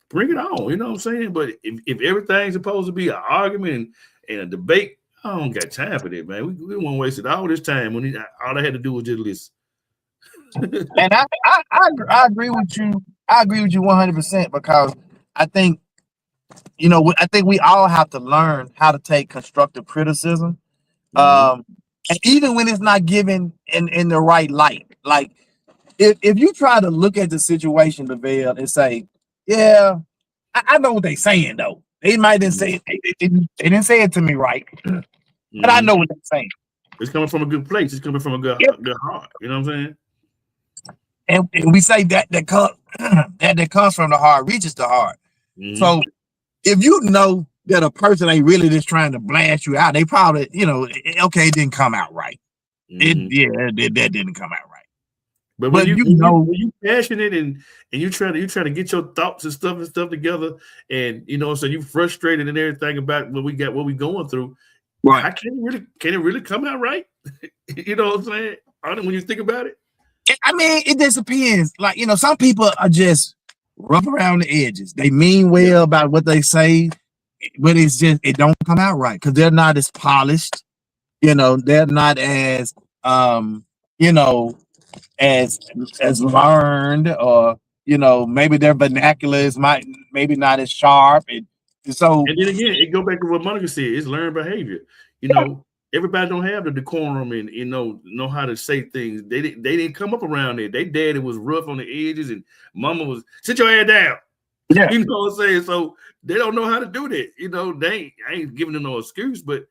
bring it on. You know what I'm saying? But if everything's supposed to be an argument and a debate, I don't got time for that, man. We won't waste it all this time when all I had to do was just listen. And I agree with you. I agree with you 100% because I think I think we all have to learn how to take constructive criticism, Mm-hmm. and even when it's not given in the right light. Like if you try to look at the situation, Lavelle, and say, yeah, I know what they're saying though. They might didn't say it, they didn't say it to me right, but I Mm-hmm. know what they're saying. It's coming from a good place. It's coming from Yep. a good heart. You know what I'm saying? And we say that comes that comes from the heart reaches the heart. Mm-hmm. So if you know that a person ain't really just trying to blast you out, they probably, okay, it didn't come out right. Mm-hmm. That didn't come out right. But when But you when you passionate and you try to get your thoughts and stuff together, and so you frustrated and everything about what we going through, right. how can it really come out right? You know what I'm saying? When you think about it. I mean, it just depends. Like, some people are just rough around the edges. They mean well Yeah. about what they say, but it's just it don't come out right because they're not as polished. They're not as you know, as learned, or maybe their vernacular is maybe not as sharp, and so And then again, it go back to what Monica said. It's learned behavior. Everybody don't have the decorum and know how to say things. They didn't come up around there. They daddy was rough on the edges, and mama was sit your head down. yeah, You know what I'm saying? So they don't know how to do that. I ain't giving them no excuse, but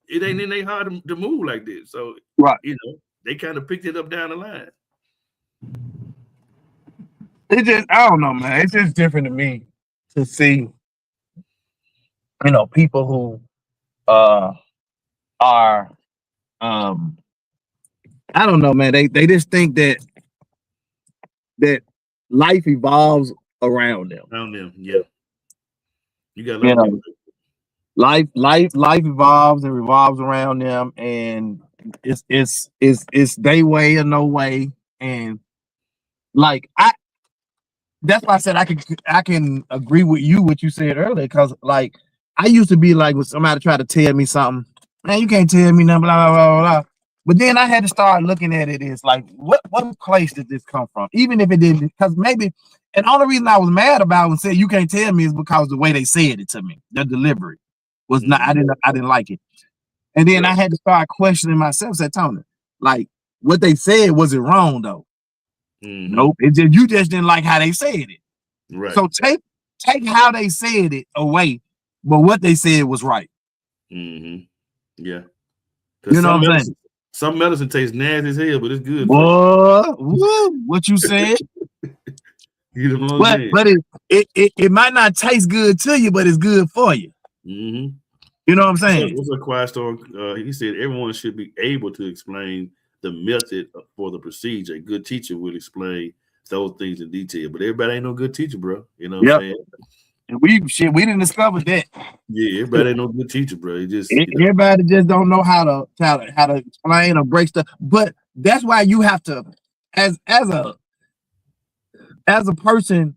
it ain't in their heart to move like this. So right. they kind of picked it up down the line. It just, I don't know, man. It's just different to me to see, people who are I don't know, man. They just think that life evolves around them. Around them, yeah. You got You know, life evolves and revolves around them, and it's they way or no way. And like that's why I said I can agree with you what you said earlier, because like I used to be like when somebody tried to tell me something, man, you can't tell me nothing, blah blah blah blah. But then I had to start looking at it as like, what place did this come from? Even if it didn't, because maybe, and the only reason I was mad about it and said you can't tell me is because the way they said it to me, the delivery was not. I didn't like it, and then I had to start questioning myself. Said Tony, like what they said, was it wrong though? Nope. It just, you just didn't like how they said it. Right. So take how they said it away, but what they said was right. Yeah. You know what I'm saying? Some medicine tastes nasty as hell, but it's good. Boy, what you said? You know what I'm saying? But it might not taste good to you, but it's good for you. You know what I'm saying? What's a quiet storm? He said everyone should be able to explain the method for the procedure. A good teacher will explain those things in detail, but everybody ain't no good teacher, bro. You know what I'm saying? And we didn't discover that. Yeah, everybody ain't no good teacher, bro. It just everybody just don't know how to explain or break stuff. But that's why you have to, as a person,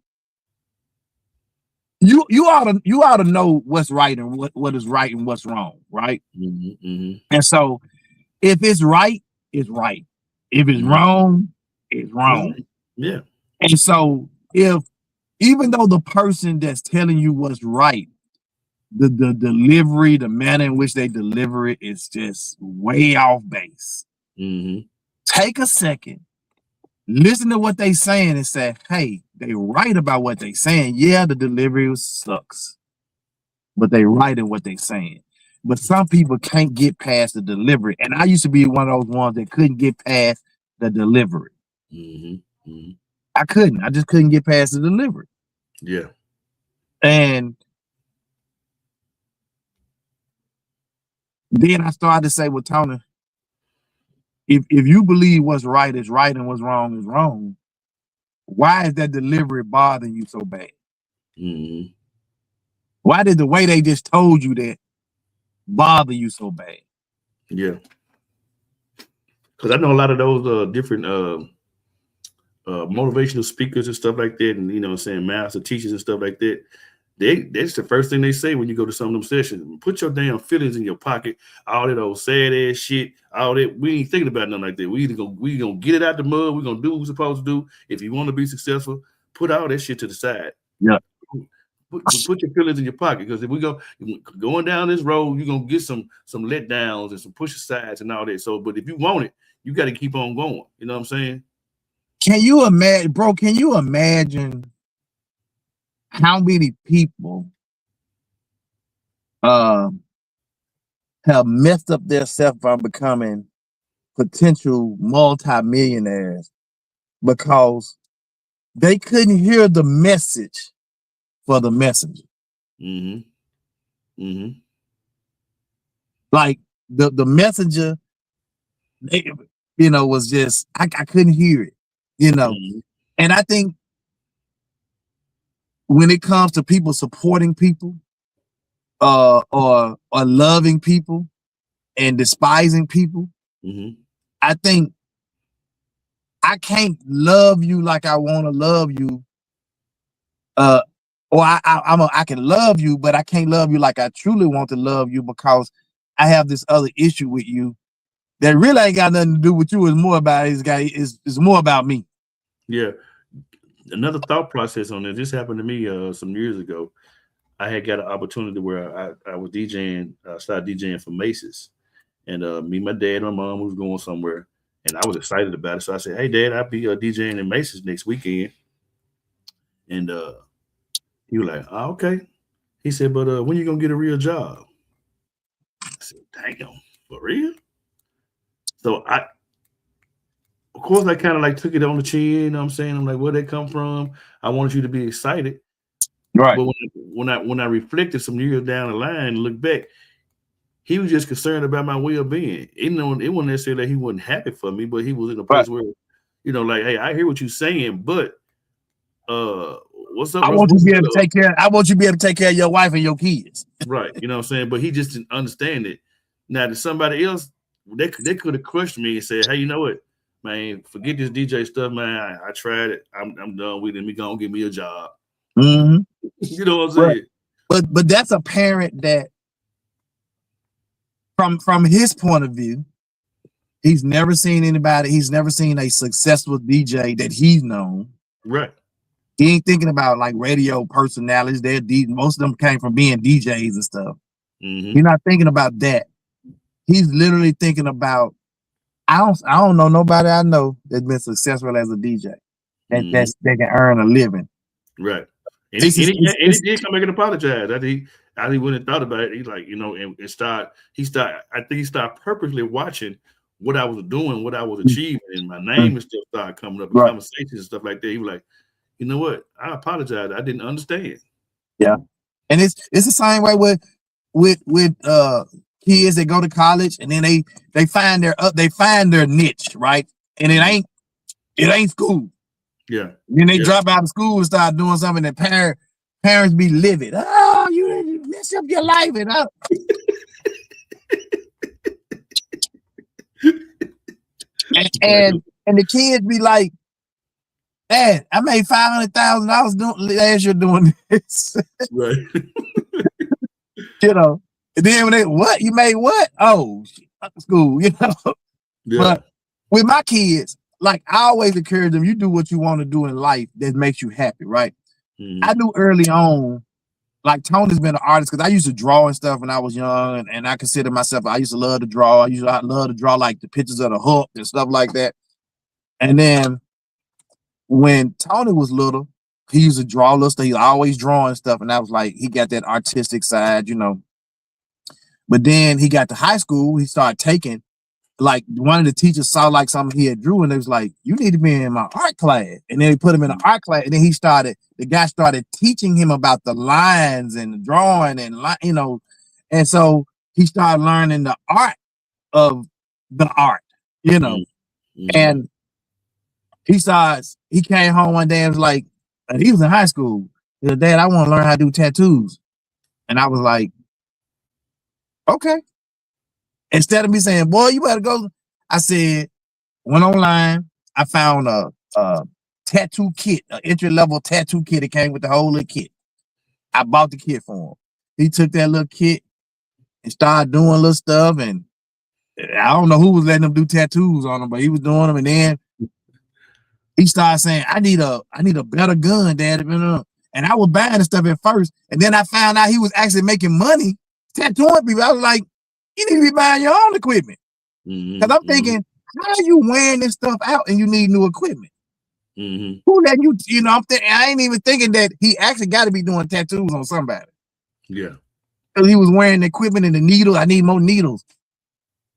you ought to know what's right and what is right and what's wrong, right? And so if it's right, it's right. If it's wrong, it's wrong. Yeah. And so even though the person that's telling you what's right, the delivery, the manner in which they deliver it is just way off base. Take a second, listen to what they saying and say, hey, they right about what they saying. Yeah, the delivery sucks, but they right in what they saying. But some people can't get past the delivery. And I used to be one of those ones that couldn't get past the delivery. I couldn't. I just couldn't get past the delivery. Yeah. And then I started to say, well, Tony, if you believe what's right is right and what's wrong is wrong, why is that delivery bothering you so bad? Why did the way they just told you that bother you so bad? Yeah. Because I know a lot of those different motivational speakers and stuff like that, and you know what I'm saying, master teachers and stuff like that. That's the first thing they say when you go to some of them sessions. Put your damn feelings in your pocket. All that old sad ass shit. All that, we ain't thinking about nothing like that. We gonna get it out the mud. We're gonna do what we're supposed to do. If you want to be successful, put all that shit to the side. Yeah. Put your feelings in your pocket, because if we going down this road, you're gonna get some letdowns and some push asides and all that. So, but if you want it, you got to keep on going. You know what I'm saying? Can you imagine, bro? Can you imagine how many people have messed up their self by becoming potential multimillionaires because they couldn't hear the message for the messenger? Like the messenger, was just I couldn't hear it, And I think when it comes to people supporting people, or loving people and despising people, I think I can't love you like I want to love you, or I can love you, but I can't love you like I truly want to love you, because I have this other issue with you that really ain't got nothing to do with you. It's more about is more about me. Yeah. Another thought process on this. This happened to me some years ago. I had got an opportunity where I was DJing, started DJing for Macy's, and me, my dad, my mom was going somewhere, and I was excited about it. So I said, "Hey, Dad, I'll be DJing in Macy's next weekend." And he was like, "Oh, okay." He said, "But when you gonna get a real job?" I said, "Damn, for real?" So course, I kind of like took it on the chin. You know what I'm saying? I'm like, where they come from? I wanted you to be excited. Right. But when I reflected some years down the line and look back, he was just concerned about my well-being. It wasn't necessarily that he wasn't happy for me, but he was in a place where, like, hey, I hear what you're saying, but what's up? I want you to be able to take care. I want you to be able to take care of your wife and your kids. Right. You know what I'm saying? But he just didn't understand it. Now, to somebody else, they could have crushed me and said, hey, you know what, man, forget this DJ stuff, man. I tried it. I'm done with it. Me gonna give me a job. Mm-hmm. You know what I'm saying? But that's a parent that, from his point of view, he's never seen anybody. He's never seen a successful DJ that he's known. Right. He ain't thinking about like radio personalities. Most of them came from being DJs and stuff. Mm-hmm. He's not thinking about that. He's literally thinking about, I don't know nobody I know that's been successful as a DJ and that can earn a living. Right. And he did come back and apologize. I think he went and thought about it. He's like, and he started purposely watching what I was doing, what I was achieving, and my name and stuff started coming up in conversations and stuff like that. He was like, you know what? I apologize. I didn't understand. Yeah. And it's the same way with kids that go to college and then they find their niche, right? And it ain't school. Yeah. Then they drop out of school and start doing something that parents be livid. Oh, you mess up your life and and the kids be like, Dad, I made $500,000 last year doing this. Right. And then when you made what? Oh, school, Yeah. But with my kids, like I always encourage them, you do what you want to do in life that makes you happy, right? Mm-hmm. I knew early on, like Tony's been an artist because I used to draw and stuff when I was young, and I consider myself, I used to love to draw. I love to draw like the pictures of the Hulk and stuff like that. And then when Tony was little, he used to draw little stuff. He was always drawing stuff, and I was like, he got that artistic side, But then he got to high school, he started taking, like one of the teachers saw like something he had drew, and they was like, you need to be in my art class. And then he put him in an art class, and then the guy started teaching him about the lines and the drawing and and so he started learning the art of the art, Mm-hmm. and he came home one day and was like, and he was in high school. He said, Dad, I want to learn how to do tattoos. And I was like, okay. Instead of me saying, boy, you better go, I said, went online. I found a tattoo kit, an entry-level tattoo kit. It came with the whole little kit. I bought the kit for him. He took that little kit and started doing little stuff. And I don't know who was letting him do tattoos on him, but he was doing them. And then he started saying, I need a better gun, Dad. And I was buying the stuff at first. And then I found out he was actually making money tattooing people. I was like, you need to be buying your own equipment. Because I'm thinking, how are you wearing this stuff out and you need new equipment? Mm-hmm. Who let you, I ain't even thinking that he actually got to be doing tattoos on somebody. Yeah. Because he was wearing the equipment and the needle. I need more needles.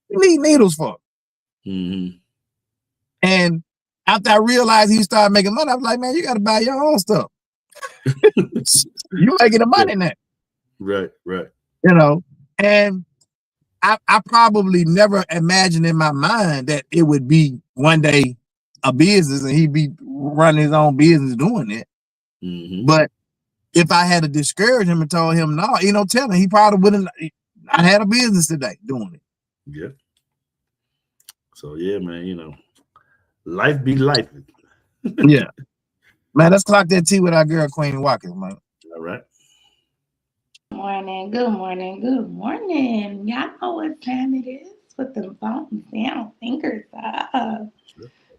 You need needles for. Mm-hmm. And after I realized he started making money, I was like, man, you got to buy your own stuff. You making the money now. Right. And I probably never imagined in my mind that it would be one day a business and he'd be running his own business doing it. Mm-hmm. But if I had to discourage him and told him no, tell him, he probably wouldn't. I had a business today doing it. Yeah. So yeah, man, life be life. Yeah. Man, let's clock that tea with our girl Queen Watkins, man. All right. Good morning. Y'all know what time it is with them phones down, fingers up.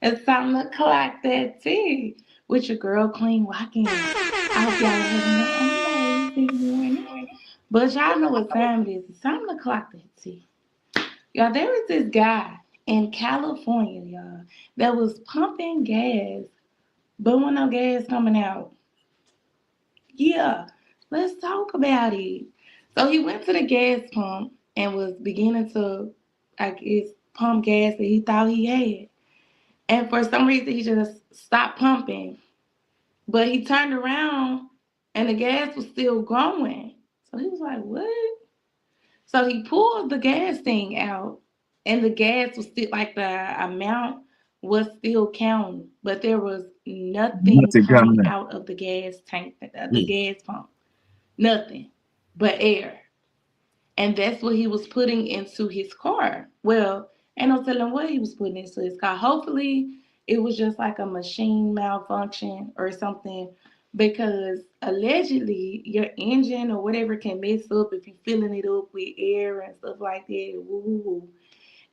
It's time to clock that tea with your girl Queen Watkins. I hope y'all are having an amazing morning. But y'all know what time it is. It's time to clock that tea. Y'all, there is this guy in California, y'all, that was pumping gas, but when no gas coming out. Yeah, let's talk about it. So he went to the gas pump and was beginning to, I guess, pump gas that he thought he had. And for some reason, he just stopped pumping. But he turned around and the gas was still going. So he was like, what? So he pulled the gas thing out and the gas was still like the amount was still counting, but there was nothing Nothing coming coming out. out of the gas tank, the Mm. gas pump. Nothing but air. And that's what he was putting into his car. Well, ain't no telling what he was putting into his car. Hopefully, it was just like a machine malfunction or something, because allegedly your engine or whatever can mess up if you're filling it up with air and stuff like that. Woo, woo, woo.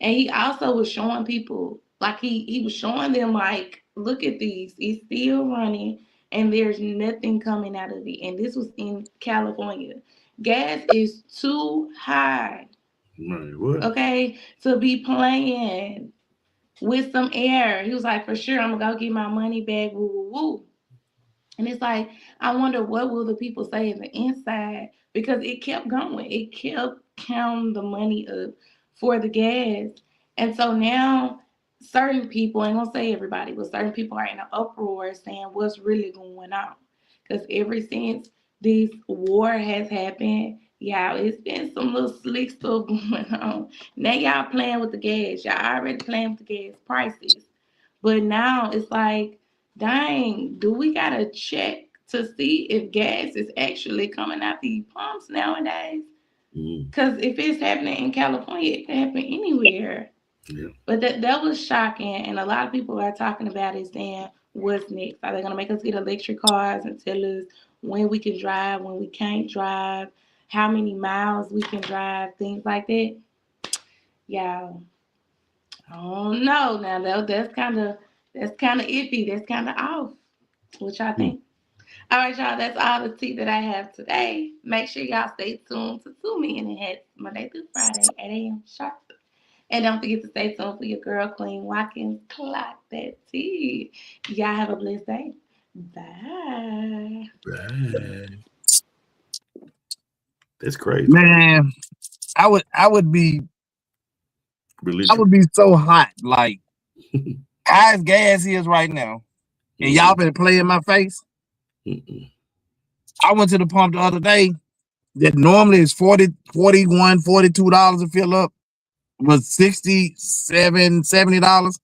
And he also was showing people, like he was showing them like, look at these, it's still running and there's nothing coming out of it. And this was in California. Gas is too high, Man, what? okay, to be playing with some air. He was like, for sure, I'm gonna go get my money back. Woo, woo, woo. And it's like, I wonder what will the people say in the inside, because it kept going. It kept counting the money up for the gas. And so now certain people, I ain't gonna say everybody, but certain people are in an uproar saying what's really going on. Because ever since this war has happened, y'all, it's been some little slick stuff going on. Now y'all playing with the gas. Y'all already playing with the gas prices. But now it's like, dang, do we gotta check to see if gas is actually coming out these pumps nowadays? Mm. Because if it's happening in California, it can happen anywhere. Yeah. But that was shocking, and a lot of people are talking about it, saying, what's next? Are they gonna make us get electric cars and tell us when we can drive, when we can't drive, how many miles we can drive, things like that? Yeah, I don't know. Now that's kind of iffy. That's kind of off. What y'all Mm. think? All right, y'all. That's all the tea that I have today. Make sure y'all stay tuned to 2 Million Hats Monday through Friday, 8 a.m. sharp. And don't forget to stay tuned for your girl Queen Watkins Clock That Tea. Y'all have a blessed day. Bye. Right. That's crazy. Man, I would be Religion. so hot. Like high as gas is right now. And y'all been playing in my face. Mm-mm. I went to the pump the other day that normally is 40, 41, $42 to fill up, was 67, $70.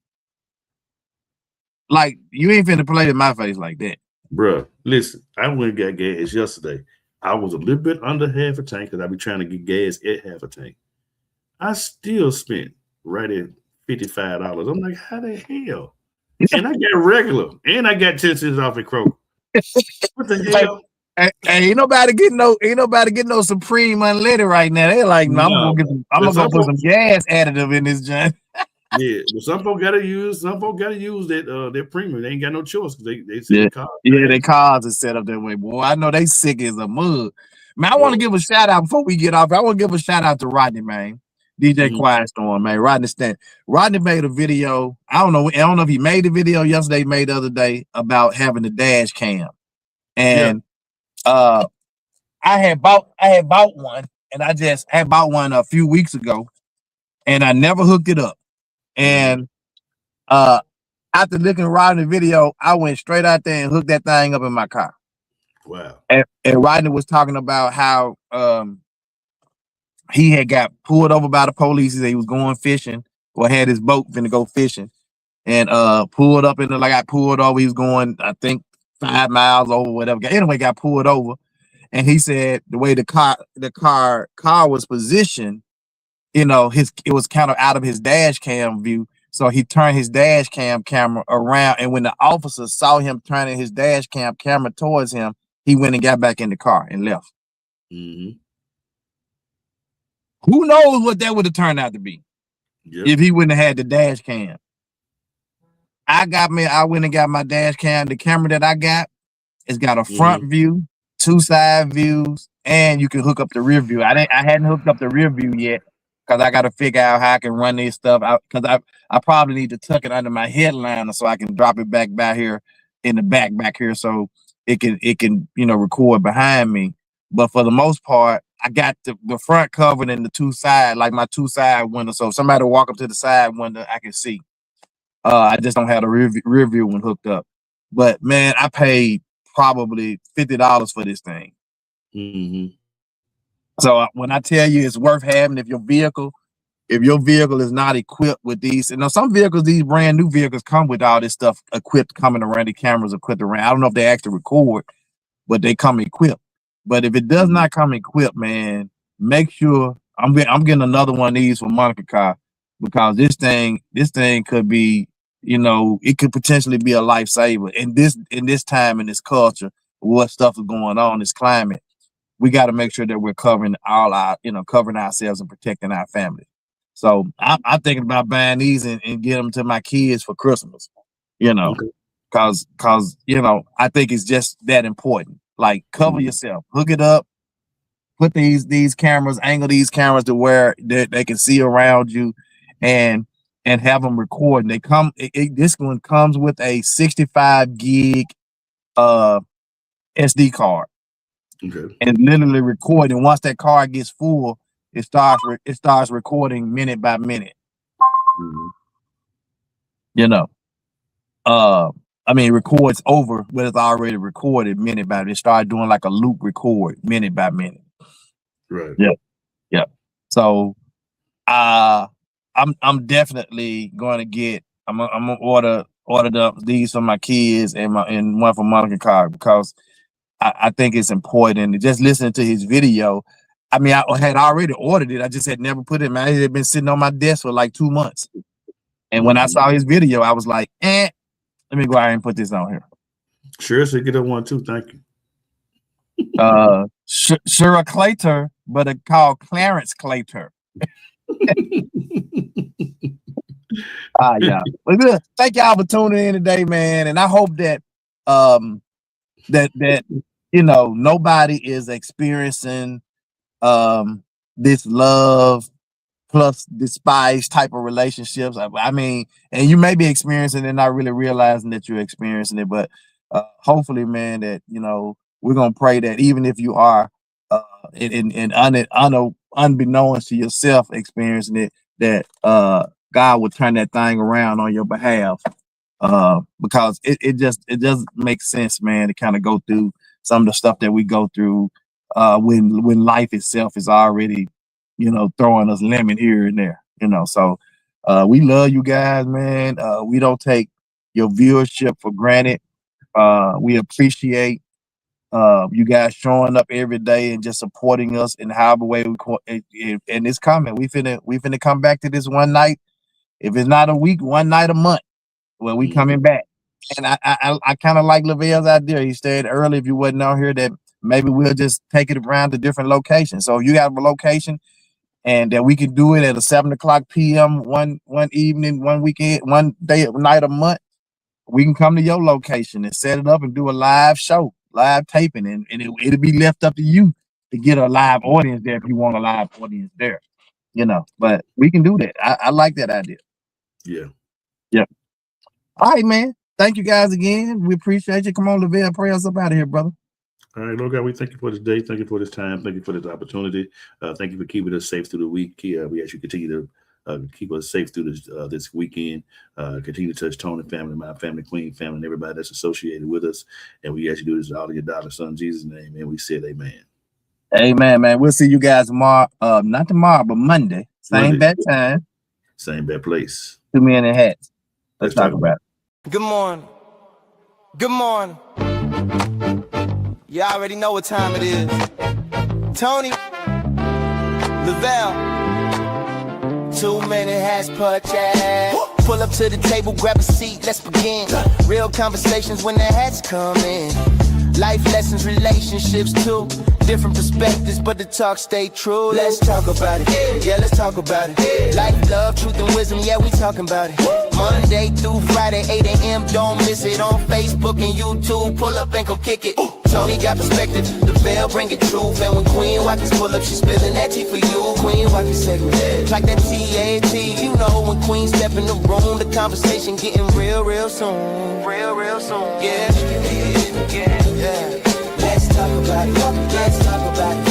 Like, you ain't finna play in my face like that. Bruh, listen, I went and got gas yesterday. I was a little bit under half a tank because I be trying to get gas at half a tank. I still spent right at $55. I'm like, how the hell? And I got regular, and I got 10 cents off at Kroger. What the hell? Ain't nobody getting no Supreme Unleaded right now. They're like, no, No, I'm but gonna go some put some folks, gas additive in this joint. yeah, but some folks gotta use that their premium. They ain't got no choice because they say Yeah, the car. yeah, they cars are set up that way, boy. I know they sick as a mug. Man, I want to Whoa. give a shout out before we get off. I want to give a shout out to Rodney, man. DJ Mhm. Quiet Storm, man. Rodney made a video. I don't know if he made the video yesterday, made the other day about having the dash cam. Yeah. And uh I had bought one, and I just had bought one a few weeks ago, and I never hooked it up. Mhm. And uh after looking at Rodney's video, I went straight out there and hooked that thing up in my car. Wow. And Rodney was talking about how he had got pulled over by the police as he was going fishing, or had his boat finna go fishing, and pulled up in the, like, got pulled over. He was going, I think, 5 miles over, whatever. Anyway, got pulled over. And he said the way the car was positioned, it was kind of out of his dash cam view. So he turned his dash cam camera around, and when the officer saw him turning his dash cam camera towards him, he went and got back in the car and left. Mm-hmm. Who knows what that would have turned out to be Yep. if he wouldn't have had the dash cam. I went and got my dash cam. The camera that I got, it's got a front view, 2 side views, and you can hook up the rear view. I hadn't hooked up the rear view yet because I got to figure out how I can run this stuff out, because I probably need to tuck it under my headliner so I can drop it back here in the back here, so it can record behind me. But for the most part, I got the front covered and the 2 side, like my 2 side windows. So if somebody walk up to the side window, I can see. I just don't have the rear view one hooked up. But man, I paid probably $50 for this thing. Mm-hmm. So when I tell you it's worth having, if your vehicle is not equipped with these, and now some vehicles, these brand new vehicles come with all this stuff equipped, coming around, the cameras equipped around. I don't know if they actually record, but they come equipped. But if it does not come equipped, man, make sure I'm getting another one of these for Monica car, because this thing could be, it could potentially be a lifesaver in this time, in this culture, what stuff is going on, this climate. We got to make sure that we're covering covering ourselves and protecting our family. So I'm thinking about buying these and get them to my kids for Christmas, cause I think it's just that important. Like, cover yourself, hook it up, put these cameras, angle these cameras to where they can see around you, and have them record. And this one comes with a 65 gig SD card. Okay. And literally record. And once that card gets full, it starts recording minute by minute. Records over what it's already recorded minute by minute. It started doing like a loop record minute by minute. Right. Yeah. So I'm definitely going to get. I'm gonna order these for my kids and one for Monica car, because I think it's important. And just listening to his video, I had already ordered it. I just had never put it in. It had been sitting on my desk for like 2 months. And when I saw his video, I was like, let me go ahead and put this on here. Sure, so get that one too. Thank you. Shura Claytor, but it's called Clarence Claytor. Yeah. But thank y'all for tuning in today, man. And I hope that that nobody is experiencing this love plus despise type of relationships. And you may be experiencing it and not really realizing that you're experiencing it, but hopefully, man, that we're gonna pray that even if you are unbeknownst to yourself experiencing it, that God will turn that thing around on your behalf. Because it doesn't make sense, man, to kind of go through some of the stuff that we go through when life itself is already, throwing us lemon here and there, So we love you guys, man. We don't take your viewership for granted. We appreciate you guys showing up every day and just supporting us in however way and it's coming. We finna come back to this one night. If it's not a week, one night a month. Well, we coming back. And I kind of like Lavelle's idea. He said earlier, if you wasn't out here, that maybe we'll just take it around to different locations. So if you have a location and that we can do it at a 7:00 p.m. one evening, one weekend, one day, night a month, we can come to your location and set it up and do a live show, live taping, and it'll be left up to you to get a live audience there if you want a live audience there. But we can do that. I like that idea. Yeah. All right, man. Thank you guys again. We appreciate you. Come on, Lavelle, pray us up out of here, brother. All right, Lord God, we thank you for this day. Thank you for this time. Thank you for this opportunity. Thank you for keeping us safe through the week. We ask you continue to keep us safe through this weekend. Continue to touch Tony family, my family, Queen family, and everybody that's associated with us. And we ask you to do this all in your daughter's son, Jesus' name. And we said amen. Amen, man. We'll see you guys tomorrow. Not tomorrow, but Monday. Same bad time. Same bad place. 2 men in hats. Let's talk about it. Good morning. Good morning. You already know what time it is. Tony, Lavelle, 2 minute hash purchase. Pull up to the table, grab a seat, let's begin. Real conversations when the hats come in. Life lessons, relationships too. Different perspectives, but the talk stay true. Let's talk about it. Yeah, let's talk about it. Life, love, truth, and wisdom. Yeah, we talking about it. Monday through Friday, 8 a.m. Don't miss it on Facebook and YouTube. Pull up and go kick it. Tony got perspective. The bell bring it truth. And when Queen Watkins pull up, she spilling that tea for you. Queen Watkins segment. Like that TAT. You know when Queen step in the room, the conversation getting real soon. Real soon. Yeah. Let's talk about it. Let's talk about it.